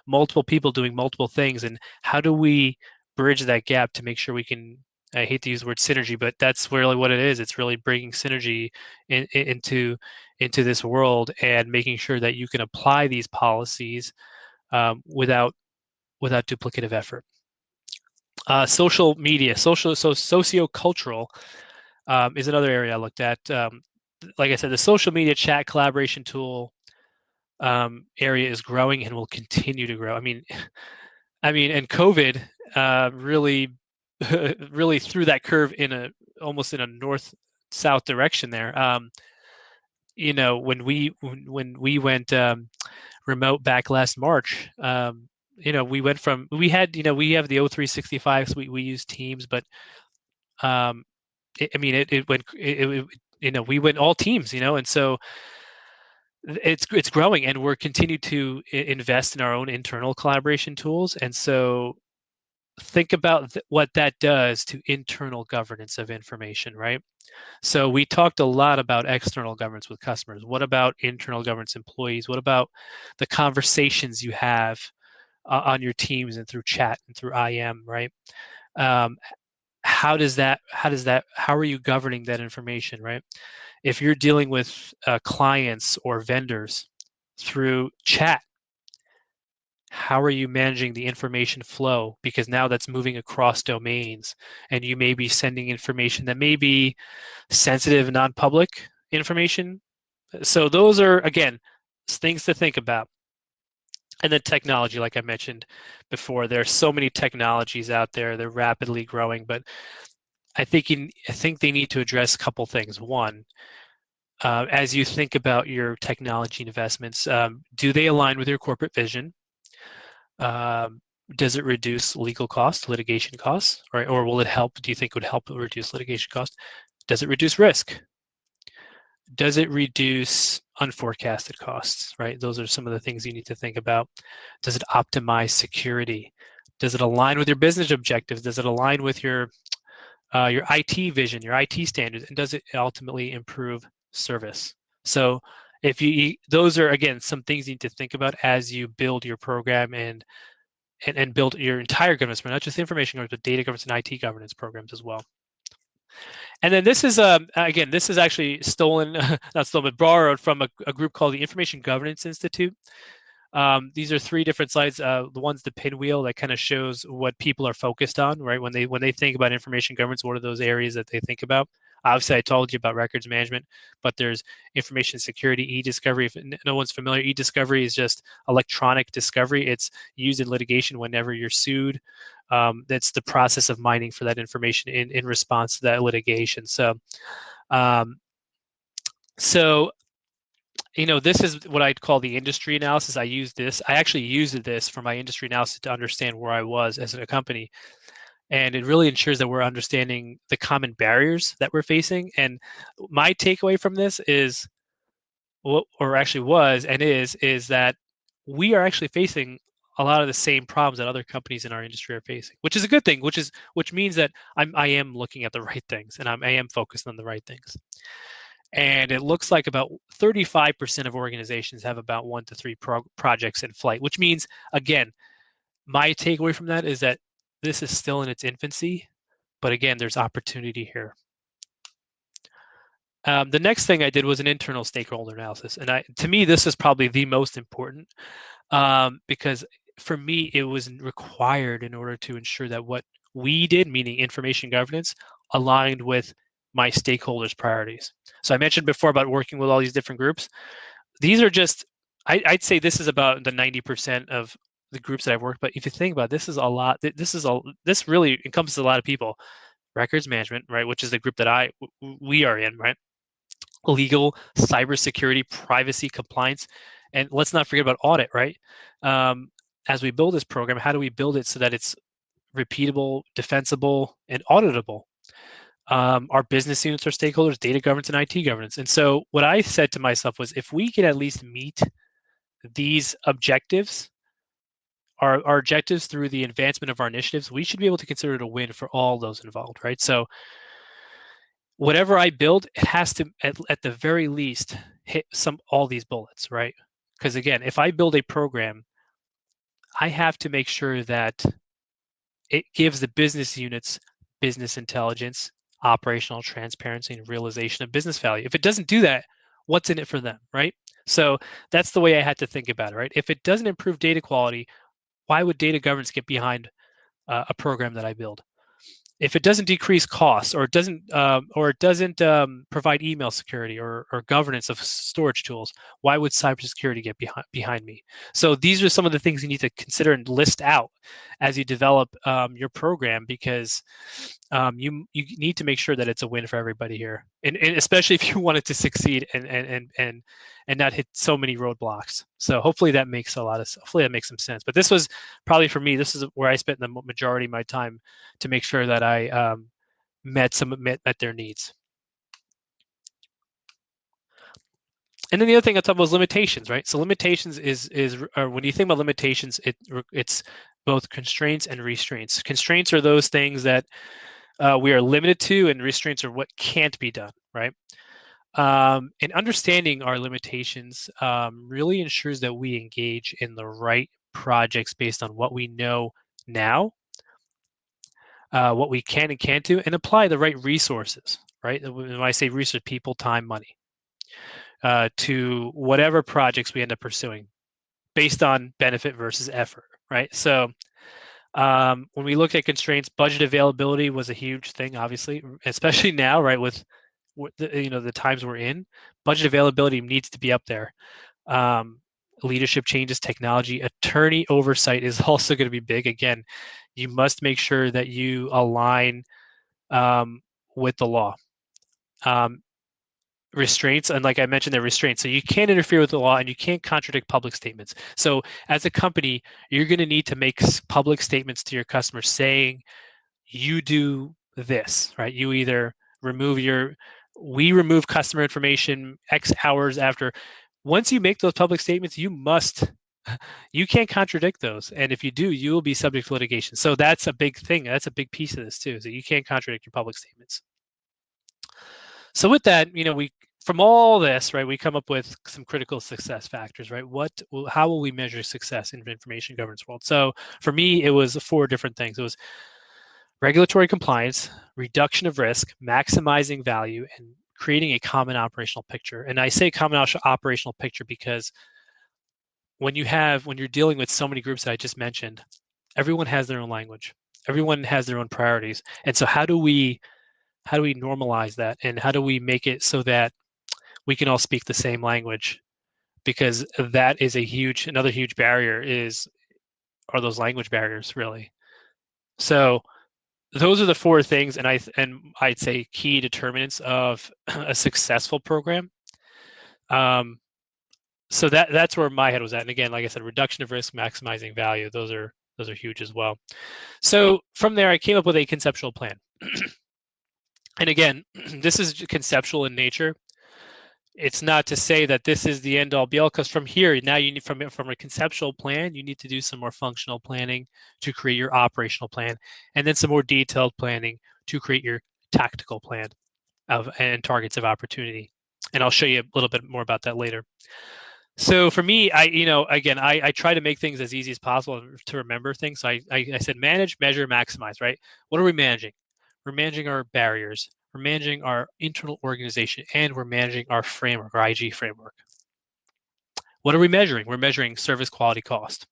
multiple people doing multiple things, and how do we bridge that gap to make sure we can, I hate to use the word synergy, but that's really what it is. It's really bringing synergy into this world and making sure that you can apply these policies without duplicative effort. Social media, sociocultural is another area I looked at. Like I said, the social media chat collaboration tool area is growing and will continue to grow. I mean, and COVID really, really threw that curve almost in a north-south direction there. When we went remote back last March, we have the O365 suite. We use Teams, but we went all Teams, and so it's growing, and we're continue to invest in our own internal collaboration tools. And so think about what that does to internal governance of information, right? So we talked a lot about external governance with customers. What about internal governance employees? What about the conversations you have on your teams and through chat and through IM, right? How are you governing that information, right? If you're dealing with clients or vendors through chat, how are you managing the information flow? Because now that's moving across domains, and you may be sending information that may be sensitive, non-public information. So those are, again, things to think about. And then technology, like I mentioned before, there are so many technologies out there. They're rapidly growing, but I think they need to address a couple things. One, as you think about your technology investments, do they align with your corporate vision? Does it reduce legal costs, litigation costs, right? Or will it help? Do you think it would help reduce litigation costs? Does it reduce risk? Does it reduce unforecasted costs, right? Those are some of the things you need to think about. Does it optimize security? Does it align with your business objectives? Does it align with your IT vision, your IT standards, and does it ultimately improve service? So those are, again, some things you need to think about as you build your program and build your entire governance, not just information governance, but data governance and IT governance programs as well. And then this is again, this is actually stolen, not stolen, but borrowed from a group called the Information Governance Institute. These are 3 different slides. The one's the pinwheel that kind of shows what people are focused on, right? When they think about information governance, what are those areas that they think about? Obviously, I told you about records management, but there's information security, e-discovery. If no one's familiar, e-discovery is just electronic discovery. It's used in litigation whenever you're sued. That's the process of mining for that information in response to that litigation. So, this is what I'd call the industry analysis. I actually used this for my industry analysis to understand where I was as a company. And it really ensures that we're understanding the common barriers that we're facing. And my takeaway from this is, is that we are actually facing a lot of the same problems that other companies in our industry are facing, which is a good thing, which means that I am looking at the right things, and I am focused on the right things. And it looks like about 35% of organizations have about 1 to 3 projects in flight, which means, again, my takeaway from that is that this is still in its infancy, but again, there's opportunity here. The next thing I did was an internal stakeholder analysis, and to me, this is probably the most important, because for me, it was required in order to ensure that what we did, meaning information governance, aligned with my stakeholders' priorities. So I mentioned before about working with all these different groups. These are just, I'd say this is about the 90% of the groups that I've worked. But if you think about it, this is a lot. This really encompasses a lot of people. Records management, right, which is the group that we are in, right? Legal, cybersecurity, privacy, compliance, and let's not forget about audit, right? As we build this program, how do we build it so that it's repeatable, defensible, and auditable? Our business units are stakeholders, data governance, and IT governance. And so what I said to myself was, if we could at least meet these objectives, our objectives through the advancement of our initiatives, we should be able to consider it a win for all those involved, right? So whatever I build, it has to, at the very least, hit all these bullets, right? Because again, if I build a program, I have to make sure that it gives the business units business intelligence, operational transparency, and realization of business value. If it doesn't do that, what's in it for them, right? So that's the way I had to think about it, right? If it doesn't improve data quality, why would data governance get behind a program that I build? If it doesn't decrease costs, or it doesn't provide email security or governance of storage tools, why would cybersecurity get behind me? So these are some of the things you need to consider and list out as you develop your program, because you need to make sure that it's a win for everybody here, and especially if you want it to succeed and not hit so many roadblocks. So hopefully that makes some sense. But this was probably, for me, this is where I spent the majority of my time to make sure that I met their needs. And then the other thing I talked about was limitations, right? So limitations is when you think about limitations, it's both constraints and restraints. Constraints are those things that we are limited to, and restraints are what can't be done, right? And understanding our limitations really ensures that we engage in the right projects based on what we know now, what we can and can't do, and apply the right resources, right? When I say resources, people, time, money, to whatever projects we end up pursuing based on benefit versus effort, right? So when we look at constraints, budget availability was a huge thing, obviously, especially now, right, with the times we're in. Budget availability needs to be up there. Leadership changes, technology, attorney oversight is also going to be big. Again, you must make sure that you align with the law. Restraints, and like I mentioned, they're restraints. So you can't interfere with the law, and you can't contradict public statements. So as a company, you're going to need to make public statements to your customers saying, you do this, right? You either we remove customer information X hours after. Once you make those public statements, you can't contradict those. And if you do, you will be subject to litigation. So that's a big thing. That's a big piece of this too, is that you can't contradict your public statements. So with that, from all this, right, we come up with some critical success factors, right? How will we measure success in the information governance world? So for me, it was 4 different things. It was regulatory compliance, reduction of risk, maximizing value, and creating a common operational picture. And I say common operational picture because when you're dealing with so many groups that I just mentioned, everyone has their own language. Everyone has their own priorities. And so how do we normalize that, and how do we make it so that we can all speak the same language? Because that is another huge barrier are those language barriers, really. So those are the 4 things, and I'd say key determinants of a successful program. So that's where my head was at. And again, like I said, reduction of risk, maximizing value, those are huge as well. So from there, I came up with a conceptual plan. And again, this is conceptual in nature. It's not to say that this is the end all be all, because from here, now you need from a conceptual plan, you need to do some more functional planning to create your operational plan, and then some more detailed planning to create your tactical plan and targets of opportunity. And I'll show you a little bit more about that later. So for me, I try to make things as easy as possible to remember things. So I said manage, measure, maximize, right? What are we managing? We're managing our barriers. We're managing our internal organization, and we're managing our framework, our IG framework. What are we measuring? We're measuring service quality cost.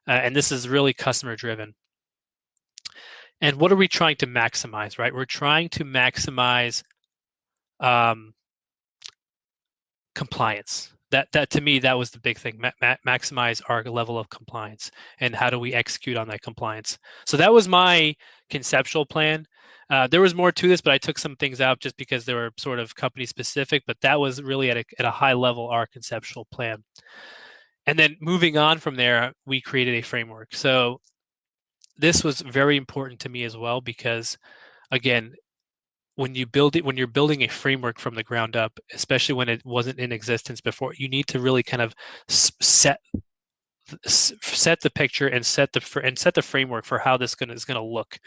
And this is really customer driven. And what are we trying to maximize, right? We're trying to maximize compliance. That to me, that was the big thing. Maximize our level of compliance, and how do we execute on that compliance? So that was my conceptual plan. There was more to this, but I took some things out just because they were sort of company specific. But that was really at a high level our conceptual plan. And then moving on from there, we created a framework. So this was very important to me as well, because again, when you're building a framework from the ground up, especially when it wasn't in existence before, you need to really kind of set the picture and set the framework for how this is going to look,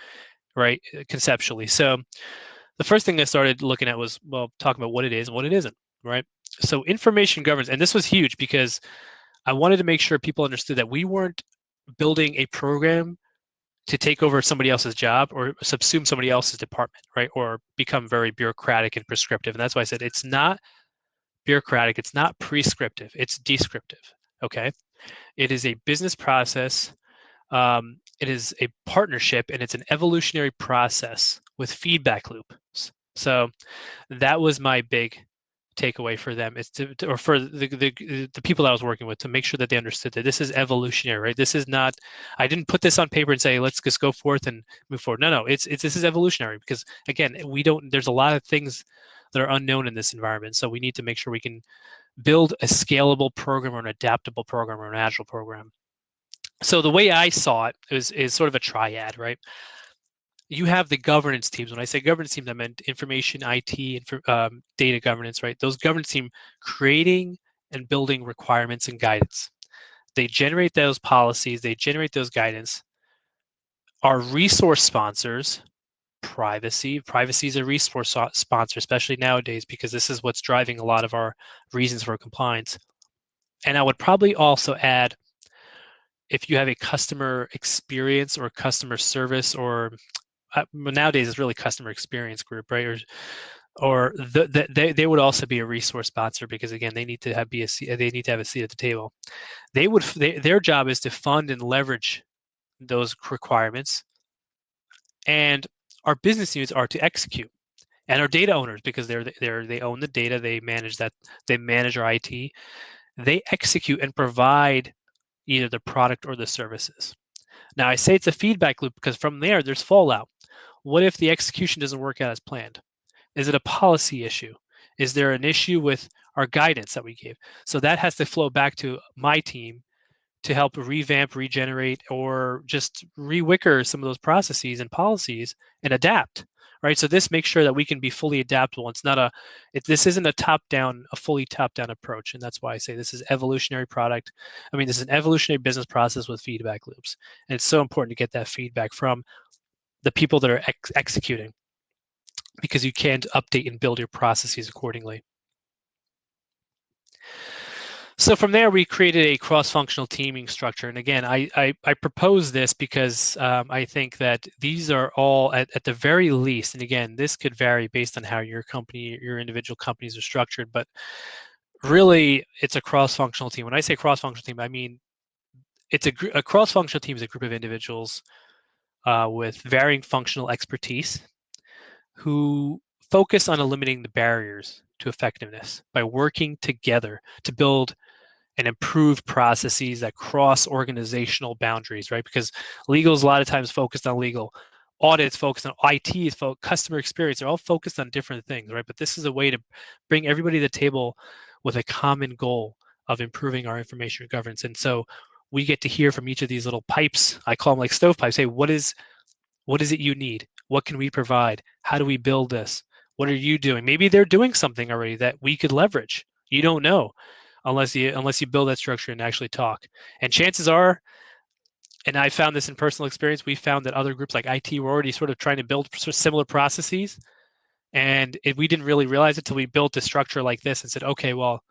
right, conceptually. So the first thing I started looking at was, well, talking about what it is and what it isn't, right? So information governance, and this was huge because I wanted to make sure people understood that we weren't building a program to take over somebody else's job or subsume somebody else's department, right? Or become very bureaucratic and prescriptive. And that's why I said it's not bureaucratic, it's not prescriptive, it's descriptive, okay? It is a business process, it is a partnership, and it's an evolutionary process with feedback loops. So that was my big takeaway for them, is or for the people I was working with, to make sure that they understood that this is evolutionary, right? This is not, I didn't put this on paper and say, let's just go forth and move forward. No, it's this is evolutionary, because again, there's a lot of things that are unknown in this environment. So we need to make sure we can build a scalable program or an adaptable program or an agile program. So the way I saw it is sort of a triad, right? You have the governance teams. When I say governance teams, I meant information, IT, and data governance, right? Those governance team creating and building requirements and guidance. They generate those policies, they generate those guidance. Our resource sponsors, privacy is a resource sponsor, especially nowadays, because this is what's driving a lot of our reasons for compliance. And I would probably also add, if you have a customer experience or customer service, or nowadays it's really customer experience group, right? Or they would also be a resource sponsor, because again, they need to have a seat at the table. Their job is to fund and leverage those requirements, and our business units are to execute, and our data owners, because they own the data, they manage our IT, they execute and provide either the product or the services. Now, I say it's a feedback loop because from there's fallout. What if the execution doesn't work out as planned? Is it a policy issue? Is there an issue with our guidance that we gave? So that has to flow back to my team to help revamp, regenerate, or just rewicker some of those processes and policies and adapt, right? So this makes sure that we can be fully adaptable. This isn't a fully top-down approach, and that's why I say this is evolutionary product. I mean, this is an evolutionary business process with feedback loops, and it's so important to get that feedback from the people that are executing, because you can't update and build your processes accordingly. So from there, we created a cross-functional teaming structure. And again, I propose this because I think that these are all, at the very least, and again, this could vary based on how your individual companies are structured, but really, it's a cross-functional team. When I say cross-functional team, I mean it's a cross-functional team is a group of individuals with varying functional expertise who focus on eliminating the barriers to effectiveness by working together to build and improve processes that cross organizational boundaries, right? Because legal is a lot of times focused on legal, audits focused on IT, is customer experience. They're all focused on different things, right? But this is a way to bring everybody to the table with a common goal of improving our information governance. And so we get to hear from each of these little pipes. I call them like stovepipes. Hey, what is it you need? What can we provide? How do we build this? What are you doing? Maybe they're doing something already that we could leverage. You don't know unless you build that structure and actually talk. And chances are, and I found this in personal experience, we found that other groups like IT were already sort of trying to build sort of similar processes, and we didn't really realize it until we built a structure like this and said, okay, well,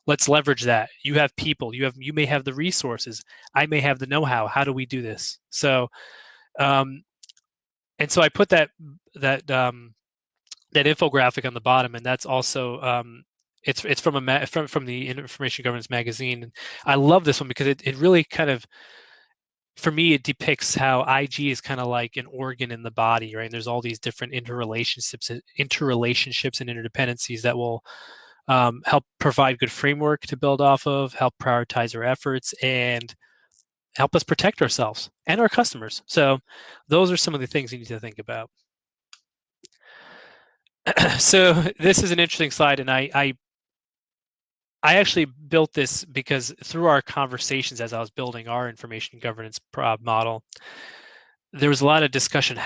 let's leverage that. You have people, you may have the resources, I may have the know-how. How do we do this? So, and so I put that that infographic on the bottom, and that's also it's from the Information Governance magazine. And I love this one because it really kind of, for me, it depicts how IG is kind of like an organ in the body, right? And there's all these different interrelationships and interdependencies that will help provide good framework to build off of, help prioritize our efforts, and help us protect ourselves and our customers. So those are some of the things you need to think about. So this is an interesting slide, and I actually built this because through our conversations as I was building our information governance model, there was a lot of discussion,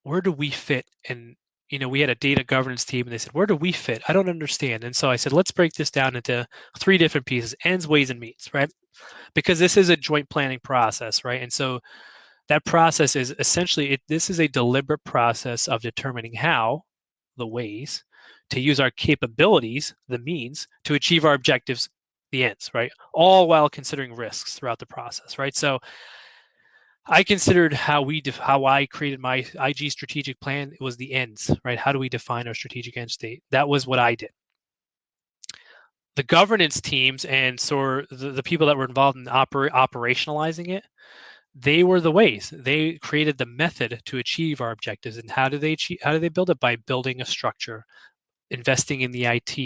where do we fit? And we had a data governance team, and they said, where do we fit? I don't understand. And so I said, let's break this down into 3 different pieces: ends, ways, and means, right? Because this is a joint planning process, right? And so that process is essentially, this is a deliberate process of determining how, the ways, to use our capabilities, the means, to achieve our objectives, the ends, right? All while considering risks throughout the process, right? So I considered how I created my IG strategic plan. It was the ends, right? How do we define our strategic end state? That was what I did. The governance teams and so the people that were involved in operationalizing it, they were the ways. They created the method to achieve our objectives. And how do they build it? By building a structure, investing in the IT,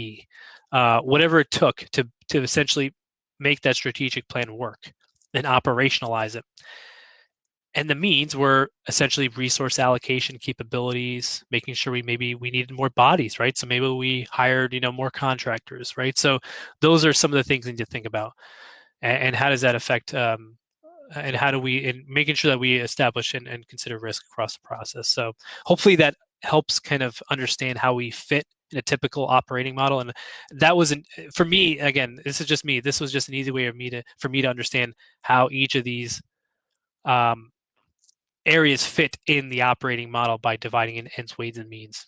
whatever it took to essentially make that strategic plan work and operationalize it. And the means were essentially resource allocation capabilities, making sure we needed more bodies, right? So maybe we hired more contractors, right? So those are some of the things you need to think about, and how does that affect and how do we, in making sure that we establish and consider risk across the process. So hopefully that helps kind of understand how we fit in a typical operating model. And that wasn't, for me, again, this is just me, this was just an easy way for me to understand how each of these areas fit in the operating model by dividing in ends, ways, and means.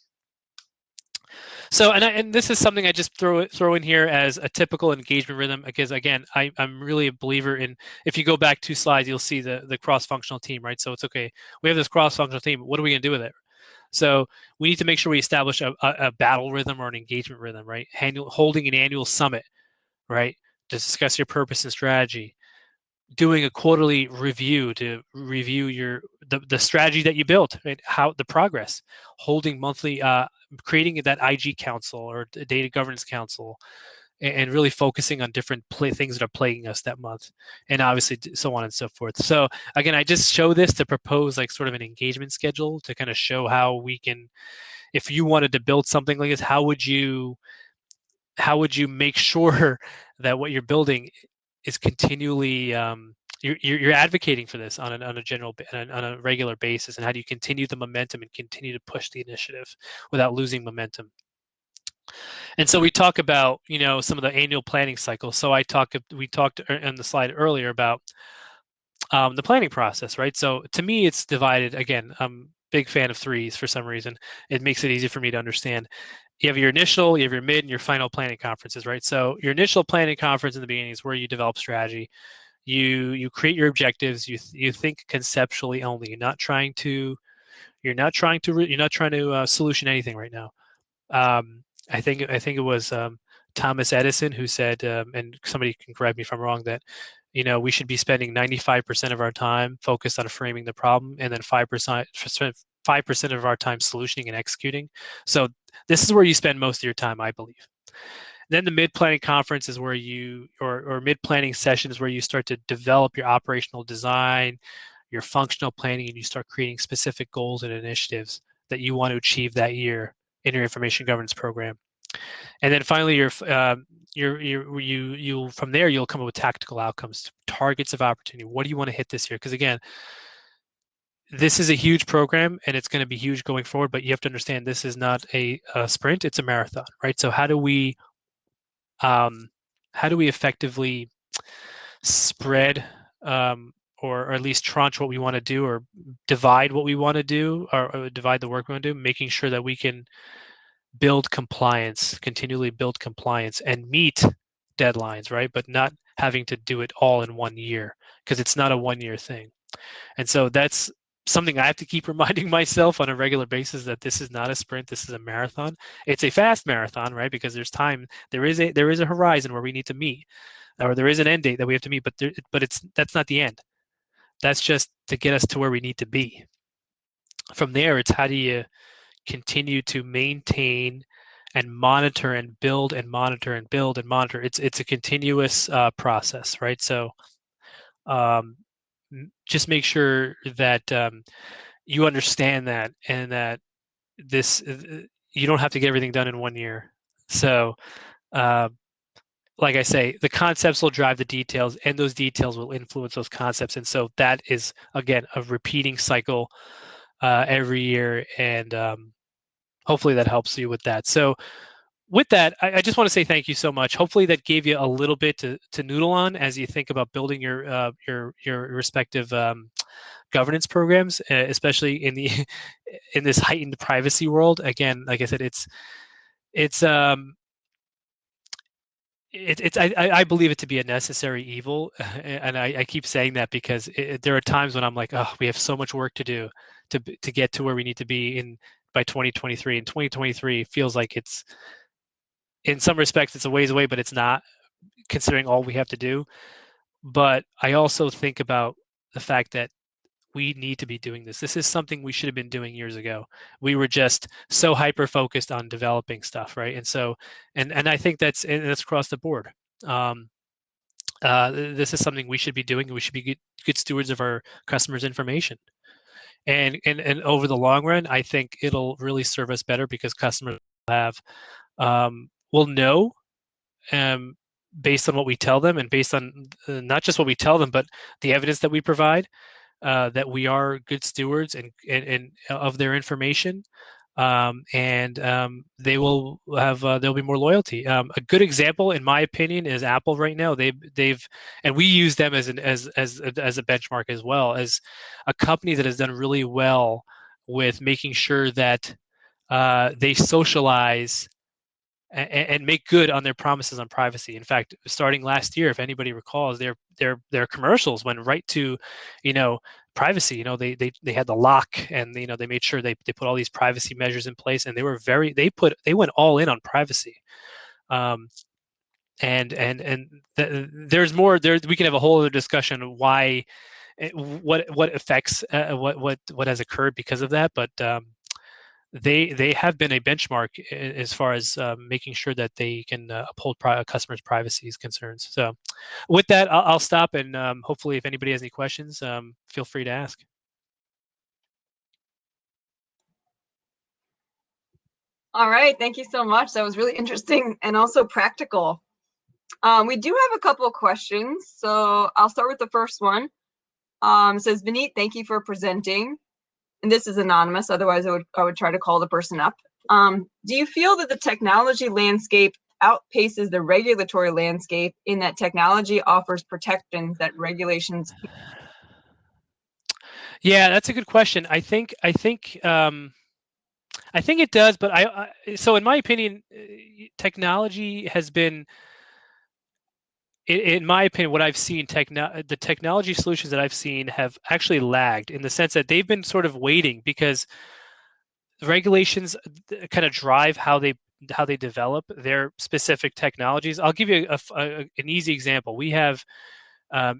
So, and this is something I just throw in here as a typical engagement rhythm, because again, I'm really a believer in, if you go back 2 slides, you'll see the cross-functional team, right? So it's okay, we have this cross-functional team, what are we gonna do with it? So we need to make sure we establish a battle rhythm or an engagement rhythm, right? Holding an annual summit, right? To discuss your purpose and strategy. Doing a quarterly review to review the strategy that you built, right? How the progress. Holding monthly, creating that IG council or data governance council, and really focusing on different things that are plaguing us that month, and obviously so on and so forth. So again, I just show this to propose like sort of an engagement schedule to kind of show how we can, if you wanted to build something like this, how would you make sure that what you're building is continually, you're advocating for this on a regular basis, and how do you continue the momentum and continue to push the initiative without losing momentum? And so we talk about some of the annual planning cycles. So we talked on the slide earlier about the planning process, right? So to me, it's divided. Again, I'm a big fan of 3s for some reason. It makes it easy for me to understand. You have your initial, you have your mid, and your final planning conferences, right? So your initial planning conference in the beginning is where you develop strategy. You create your objectives. You think conceptually only. You're not trying to solution anything right now. I think it was Thomas Edison who said, and somebody can correct me if I'm wrong, that we should be spending 95% of our time focused on framing the problem, and then 5% of our time solutioning and executing. So this is where you spend most of your time, I believe. Then the mid-planning conference is where or mid-planning session is where you start to develop your operational design, your functional planning, and you start creating specific goals and initiatives that you want to achieve that year in your information governance program. And then finally, you'll from there you'll come up with tactical outcomes, targets of opportunity. What do you want to hit this year? Because again, this is a huge program and it's going to be huge going forward, but you have to understand this is not a sprint, it's a marathon, right? So how do we effectively spread or at least tranche what we want to do or divide what we want to do or divide the work we want to do, making sure that we can build compliance, continually build compliance and meet deadlines, right? But not having to do it all in 1 year because it's not a 1 year thing. And so that's something I have to keep reminding myself on a regular basis that this is not a sprint, this is a marathon. It's a fast marathon, right? Because there's time, there is a horizon where we need to meet, or there is an end date that we have to meet, but that's not the end. That's just to get us to where we need to be. From there, it's how do you continue to maintain and monitor and build and monitor and build and monitor. It's a continuous process, right? So um, just make sure that you understand that and that this you don't have to get everything done in 1 year. So uh, like I say, the concepts will drive the details and those details will influence those concepts. And so that is, again, a repeating cycle every year. And hopefully that helps you with that. So with that, I just want to say thank you so much. Hopefully that gave you a little bit to noodle on as you think about building your respective governance programs, especially in the in this heightened privacy world. Again, like I said, it's I believe it to be a necessary evil, and I keep saying that because there are times when I'm like, oh, we have so much work to do to get to where we need to be in by 2023, and 2023 feels like it's in some respects it's a ways away, but it's not considering all we have to do. But I also think about the fact that we need to be doing this. This is something we should have been doing years ago. We were just so hyper focused on developing stuff, right? And so, and I think that's across the board. Um, this is something we should be doing. We should be good stewards of our customers' information. And over the long run, I think it'll really serve us better because customers will know um, based on what we tell them and based on not just what we tell them, but the evidence that we provide that we are good stewards and of their information, and they will have there'll be more loyalty. A good example, in my opinion, is Apple right now. They've and we use them as a benchmark as well as a company that has done really well with making sure that they socialize and make good on their promises on privacy. In fact, starting last year, if anybody recalls, their commercials went right to, privacy. They had the lock, and they made sure they put all these privacy measures in place, and they went all in on privacy. There's more there. We can have a whole other discussion of why, what affects what has occurred because of that, but. They have been a benchmark as far as making sure that they can uphold customers' privacy concerns. So with that, I'll stop, and hopefully if anybody has any questions, feel free to ask. All right, thank you so much. That was really interesting and also practical. We do have a couple of questions, so I'll start with the first one. It says, Vineet, thank you for presenting. And this is anonymous, otherwise I would try to call the person up. Do you feel that the technology landscape outpaces the regulatory landscape in that technology offers protections that regulations? Yeah, that's a good question. I think it does, but so in my opinion, technology has been, in my opinion, what I've seen, the technology solutions that I've seen have actually lagged in the sense that they've been sort of waiting because regulations kind of drive how they develop their specific technologies. I'll give you an easy example. We have I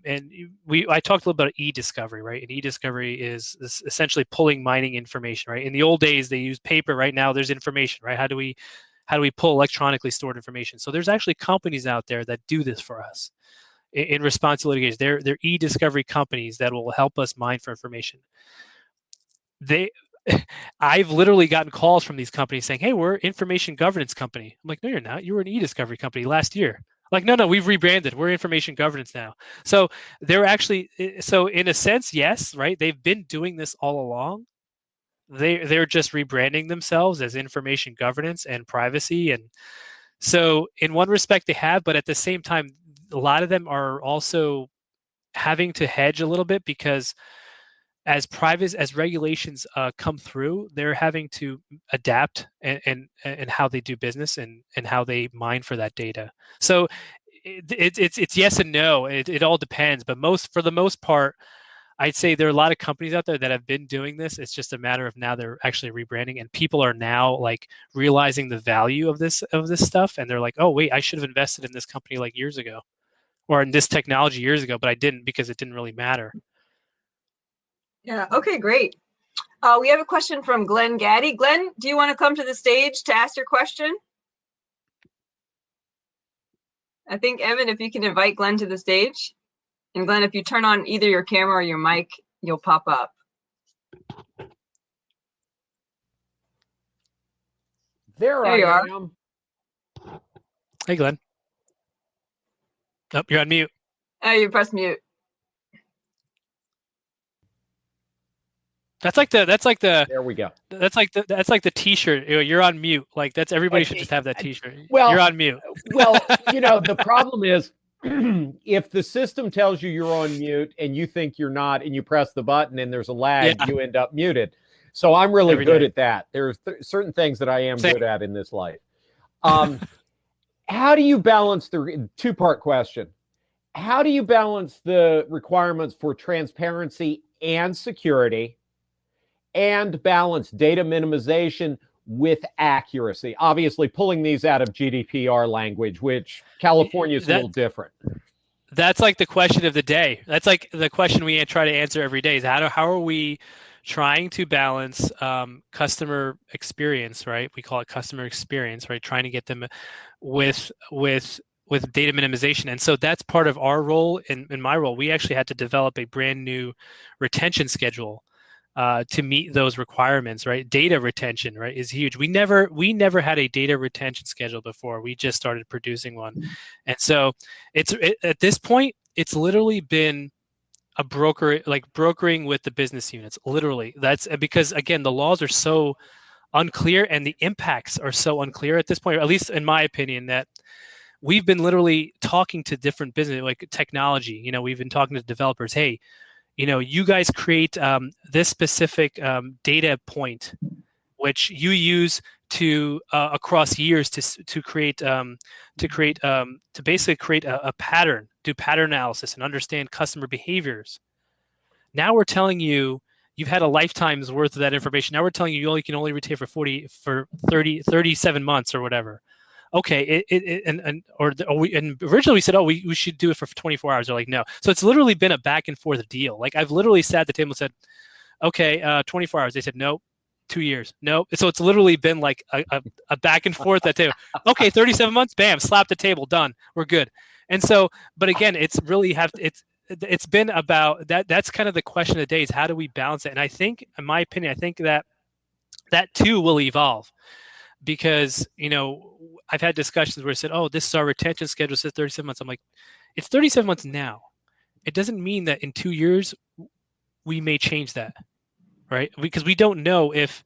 talked a little about e-discovery, right? And e-discovery is essentially pulling mining information, right? In the old days, they used paper. Right now, there's information, right? How do we pull electronically stored information? So there's actually companies out there that do this for us in response to litigation. They're e-discovery companies that will help us mine for information. I've literally gotten calls from these companies saying, "Hey, we're information governance company." I'm like, "No, you're not. You were an e-discovery company last year." Like, no, we've rebranded. We're information governance now. So they're actually, so in a sense, yes, right? They've been doing this all along. They're just rebranding themselves as information governance and privacy. And so in one respect they have, but at the same time, a lot of them are also having to hedge a little bit because as regulations come through, they're having to adapt and how they do business and how they mine for that data. So it's yes and no. It all depends, but for the most part, I'd say there are a lot of companies out there that have been doing this. It's just a matter of now they're actually rebranding, and people are now like realizing the value of this stuff, and they're like, oh wait, I should have invested in this company like years ago, or in this technology years ago, but I didn't because it didn't really matter. Yeah, okay, great. We have a question from Glenn Gaddy. Glenn, do you want to come to the stage to ask your question? I think, Evan, if you can invite Glenn to the stage. And Glenn, if you turn on either your camera or your mic, you'll pop up. There you are. Hey, Glenn. Oh, you're on mute. Oh, you press mute. That's like the. There we go. That's like the T-shirt. You're on mute. Like that's everybody should just have that T-shirt. Well, you're on mute. Well, the problem is if the system tells you you're on mute and you think you're not, and you press the button and there's a lag, you end up muted. So I'm really good at that. There's certain things that I am good at in this life. How do you balance the two-part question? How do you balance the requirements for transparency and security, and balance data minimization with accuracy? Obviously, pulling these out of GDPR language, which California is a little different. That's like the question of the day. That's like the question we try to answer every day is how are we trying to balance customer experience, right? We call it customer experience, right? Trying to get them with data minimization. And so that's part of our role. In my role, we actually had to develop a brand new retention schedule to meet those requirements, right? Data retention, right, is huge. We never had a data retention schedule before. We just started producing one. And so at this point, it's literally been a brokering with the business units. Literally, that's because again, the laws are so unclear and the impacts are so unclear at this point, or at least in my opinion, that we've been literally talking to different business, like technology. We've been talking to developers. Hey, you guys create this specific data point, which you use to across years to basically create a pattern, do pattern analysis, and understand customer behaviors. Now we're telling you you've had a lifetime's worth of that information. Now we're telling you can only retain for 37 months or whatever. Okay, and originally we said, we should do it for 24 hours. They're like, no. So it's literally been a back and forth deal. Like I've literally sat at the table and said, okay, 24 hours. They said, no. 2 years. No. So it's literally been like a back and forth at table. Okay, 37 months. Bam, slap the table. Done. We're good. And so, but again, it's been about that. That's kind of the question of the day is how do we balance it? And I think, in my opinion, I think that too will evolve. Because, I've had discussions where I said, oh, this is our retention schedule, says 37 months. I'm like, it's 37 months now. It doesn't mean that in 2 years we may change that, right? Because we don't know if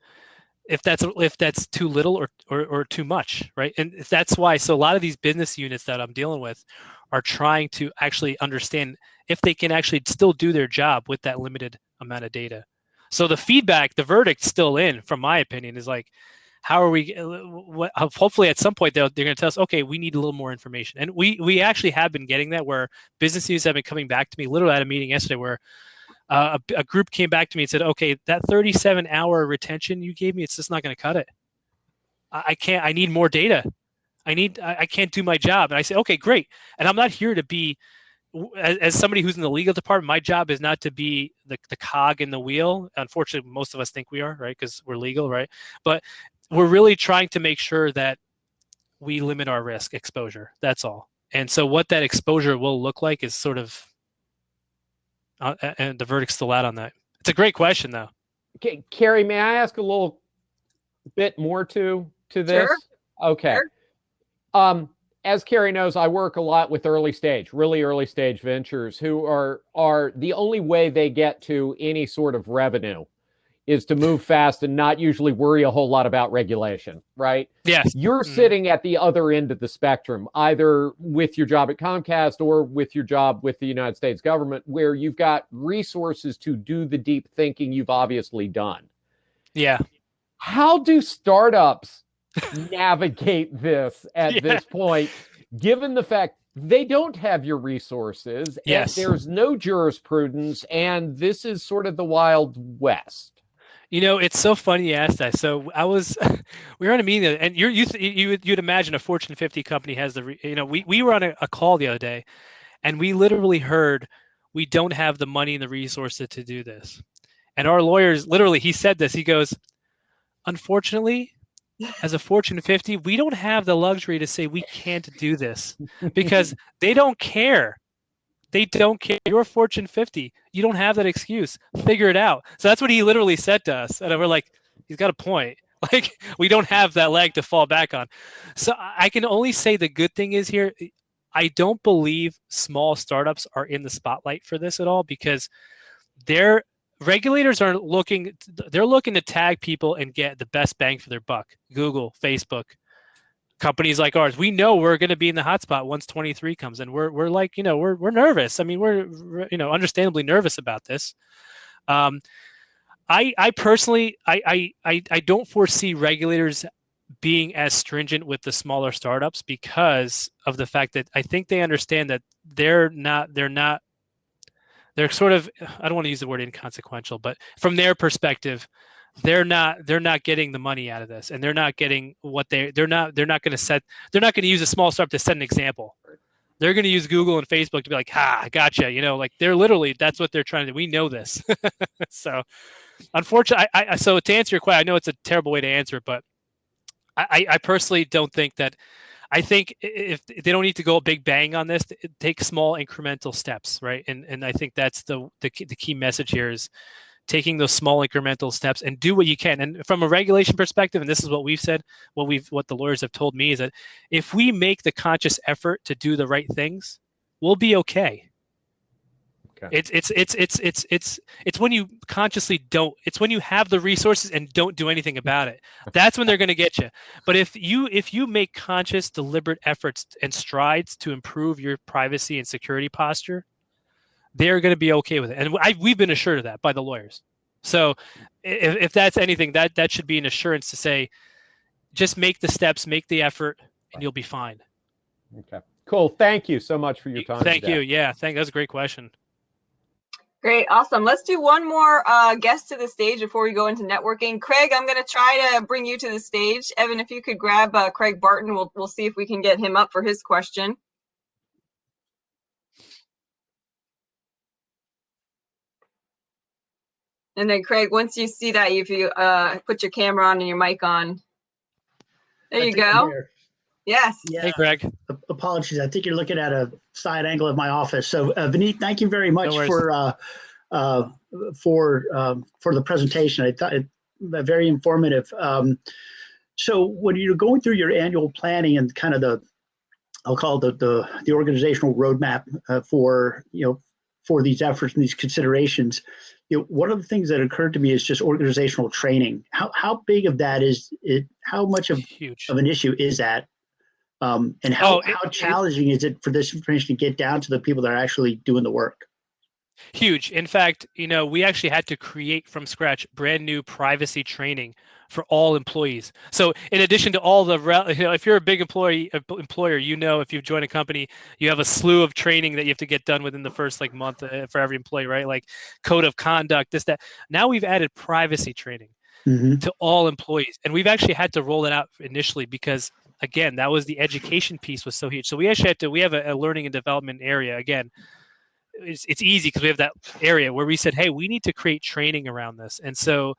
that's too little or too much, right? And that's why, so a lot of these business units that I'm dealing with are trying to actually understand if they can actually still do their job with that limited amount of data. So the verdict's still in, from my opinion, is like, how are we? Hopefully, at some point they're going to tell us, okay, we need a little more information, and we actually have been getting that. Where business units have been coming back to me. Literally, at a meeting yesterday where a group came back to me and said, okay, that 37-hour retention you gave me, it's just not going to cut it. I can't. I need more data. I can't do my job. And I say, okay, great. And I'm not here to be. As somebody who's in the legal department, my job is not to be the cog in the wheel. Unfortunately, most of us think we are, right? Because we're legal, right? But we're really trying to make sure that we limit our risk exposure. That's all. And so what that exposure will look like is sort of, and the verdict's still out on that. It's a great question, though. Okay, Carrie, may I ask a little bit more to this? Sure. Okay. Sure. as Carrie knows, I work a lot with really early stage ventures who are the only way they get to any sort of revenue is to move fast and not usually worry a whole lot about regulation, right? Yes. You're sitting at the other end of the spectrum, either with your job at Comcast or with your job with the United States government, where you've got resources to do the deep thinking you've obviously done. Yeah. How do startups navigate this at this point, given the fact they don't have your resources, and there's no jurisprudence, and this is sort of the Wild West? You know, it's so funny you asked that. So we were on a meeting, and you'd imagine a Fortune 50 company has we were on a call the other day, and we literally heard we don't have the money and the resources to do this. And our lawyers, literally, he said this. He goes, unfortunately, as a Fortune 50, we don't have the luxury to say we can't do this because they don't care. They don't care. You're a Fortune 50. You don't have that excuse. Figure it out. So that's what he literally said to us. And we're like, he's got a point. Like, we don't have that leg to fall back on. So I can only say the good thing is here, I don't believe small startups are in the spotlight for this at all because their regulators are looking to tag people and get the best bang for their buck. Google, Facebook, companies like ours, we know we're going to be in the hotspot once 23 comes in. We're like, we're nervous. I mean, we're understandably nervous about this. I personally, I don't foresee regulators being as stringent with the smaller startups because of the fact that I think they understand that they're sort of, I don't want to use the word inconsequential, but from their perspective, they're not getting the money out of this, and they're not getting what they're not going to use a small startup to set an example. They're going to use Google and Facebook to be like, gotcha. Like they're literally, that's what they're trying to do. We know this. So unfortunately, so to answer your question, I know it's a terrible way to answer it, but I personally don't think that. I think if they don't need to go big bang on this, take small incremental steps, right? And I think that's the key message here is taking those small incremental steps and do what you can. And from a regulation perspective, and this is what we've said, what the lawyers have told me is that if we make the conscious effort to do the right things, we'll be okay. It's when you consciously don't. It's when you have the resources and don't do anything about it. That's when they're going to get you. But if you make conscious, deliberate efforts and strides to improve your privacy and security posture, they're going to be okay with it. And we've been assured of that by the lawyers. So if that's anything, that should be an assurance to say, just make the steps, make the effort, and you'll be fine. Okay, cool. Thank you so much for your time. Thank you. Yeah, that's a great question. Great, awesome. Let's do one more guest to the stage before we go into networking. Craig, I'm going to try to bring you to the stage. Evan, if you could grab Craig Barton, we'll see if we can get him up for his question. And then Craig, once you see that, if you put your camera on and your mic on. There you go. Yes. Yeah. Hey, Craig. Apologies. I think you're looking at a side angle of my office. So, Vineet, thank you very much for the presentation. I thought it very informative. So, when you're going through your annual planning and kind of I'll call it the organizational roadmap for these efforts and these considerations, one of the things that occurred to me is just organizational training. How big of that is it? How much of an issue is that? And how challenging is it for this information to get down to the people that are actually doing the work? Huge. In fact, we actually had to create from scratch brand new privacy training for all employees. So in addition to all the, if you're a big employer, if you've joined a company, you have a slew of training that you have to get done within the first month for every employee, right? Like code of conduct, this, that. Now we've added privacy training to all employees. And we've actually had to roll it out initially because, again, that was the education piece was so huge. So we actually we have a learning and development area. Again, it's easy because we have that area where we said, hey, we need to create training around this. And so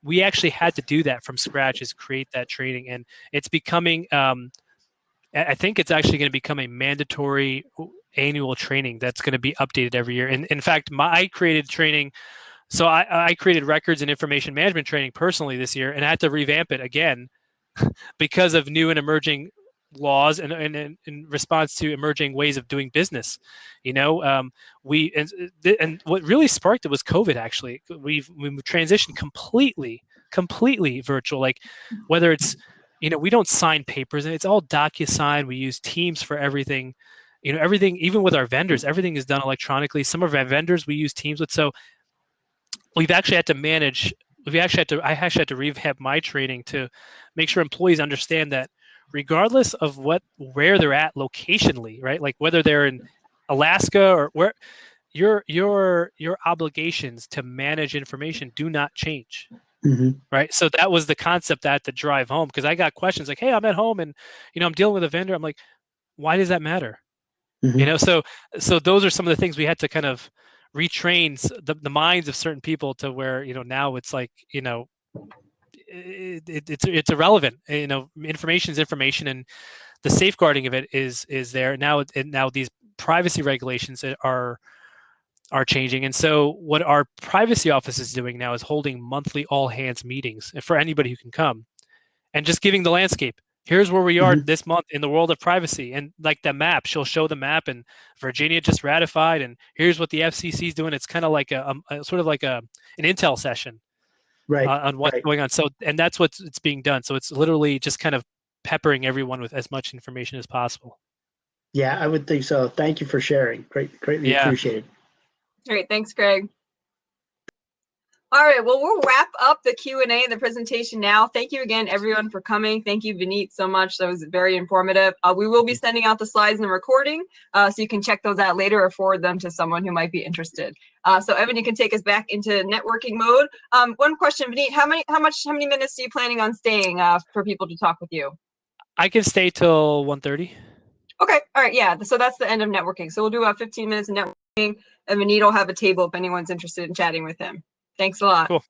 we actually had to do that from scratch, is create that training. And it's becoming, I think it's actually going to become a mandatory annual training that's going to be updated every year. And in fact, I created training. So I created records and information management training personally this year, and I had to revamp it again because of new and emerging laws and in response to emerging ways of doing business. You know, and what really sparked it was COVID. Actually, we transitioned completely virtual. Like whether it's, you know, we don't sign papers, and it's all DocuSign. We use Teams for everything. You know, everything, even with our vendors, everything is done electronically. Some of our vendors we use Teams with. So we've actually had to manage. I actually had to revamp my training to make sure employees understand that regardless of where they're at locationally, right? Like whether they're in Alaska or where, your obligations to manage information do not change. Right. So that was the concept at the drive home, because I got questions like, hey, I'm at home and, you know, I'm dealing with a vendor. I'm like, why does that matter? You know, so those are some of the things we had to kind of retrain the minds of certain people to where, you know, now it's like, you know, it's irrelevant. You know, information is information, and the safeguarding of it is there now. Now these privacy regulations are changing, and so what our privacy office is doing now is holding monthly all hands meetings for anybody who can come, and just giving the landscape. Here's where we are this month in the world of privacy, and like the map, she'll show the map, and Virginia just ratified, and here's what the FCC is doing. It's kind of like a sort of like an intel session, Right. on what's going on. So, and that's it's being done. So it's literally just kind of peppering everyone with as much information as possible. Yeah, I would think so. Thank you for sharing. Greatly appreciated. Great, thanks, Craig. All right, well, we'll wrap up the Q&A, the presentation now. Thank you again, everyone, for coming. Thank you, Vineet, so much. That was very informative. We will be sending out the slides and the recording, so you can check those out later or forward them to someone who might be interested. So, Evan, you can take us back into networking mode. One question, Vineet, how many minutes are you planning on staying for people to talk with you? I can stay till 1:30. Okay, all right, yeah. So that's the end of networking. So we'll do about 15 minutes of networking, and Vineet will have a table if anyone's interested in chatting with him. Thanks a lot. Cool.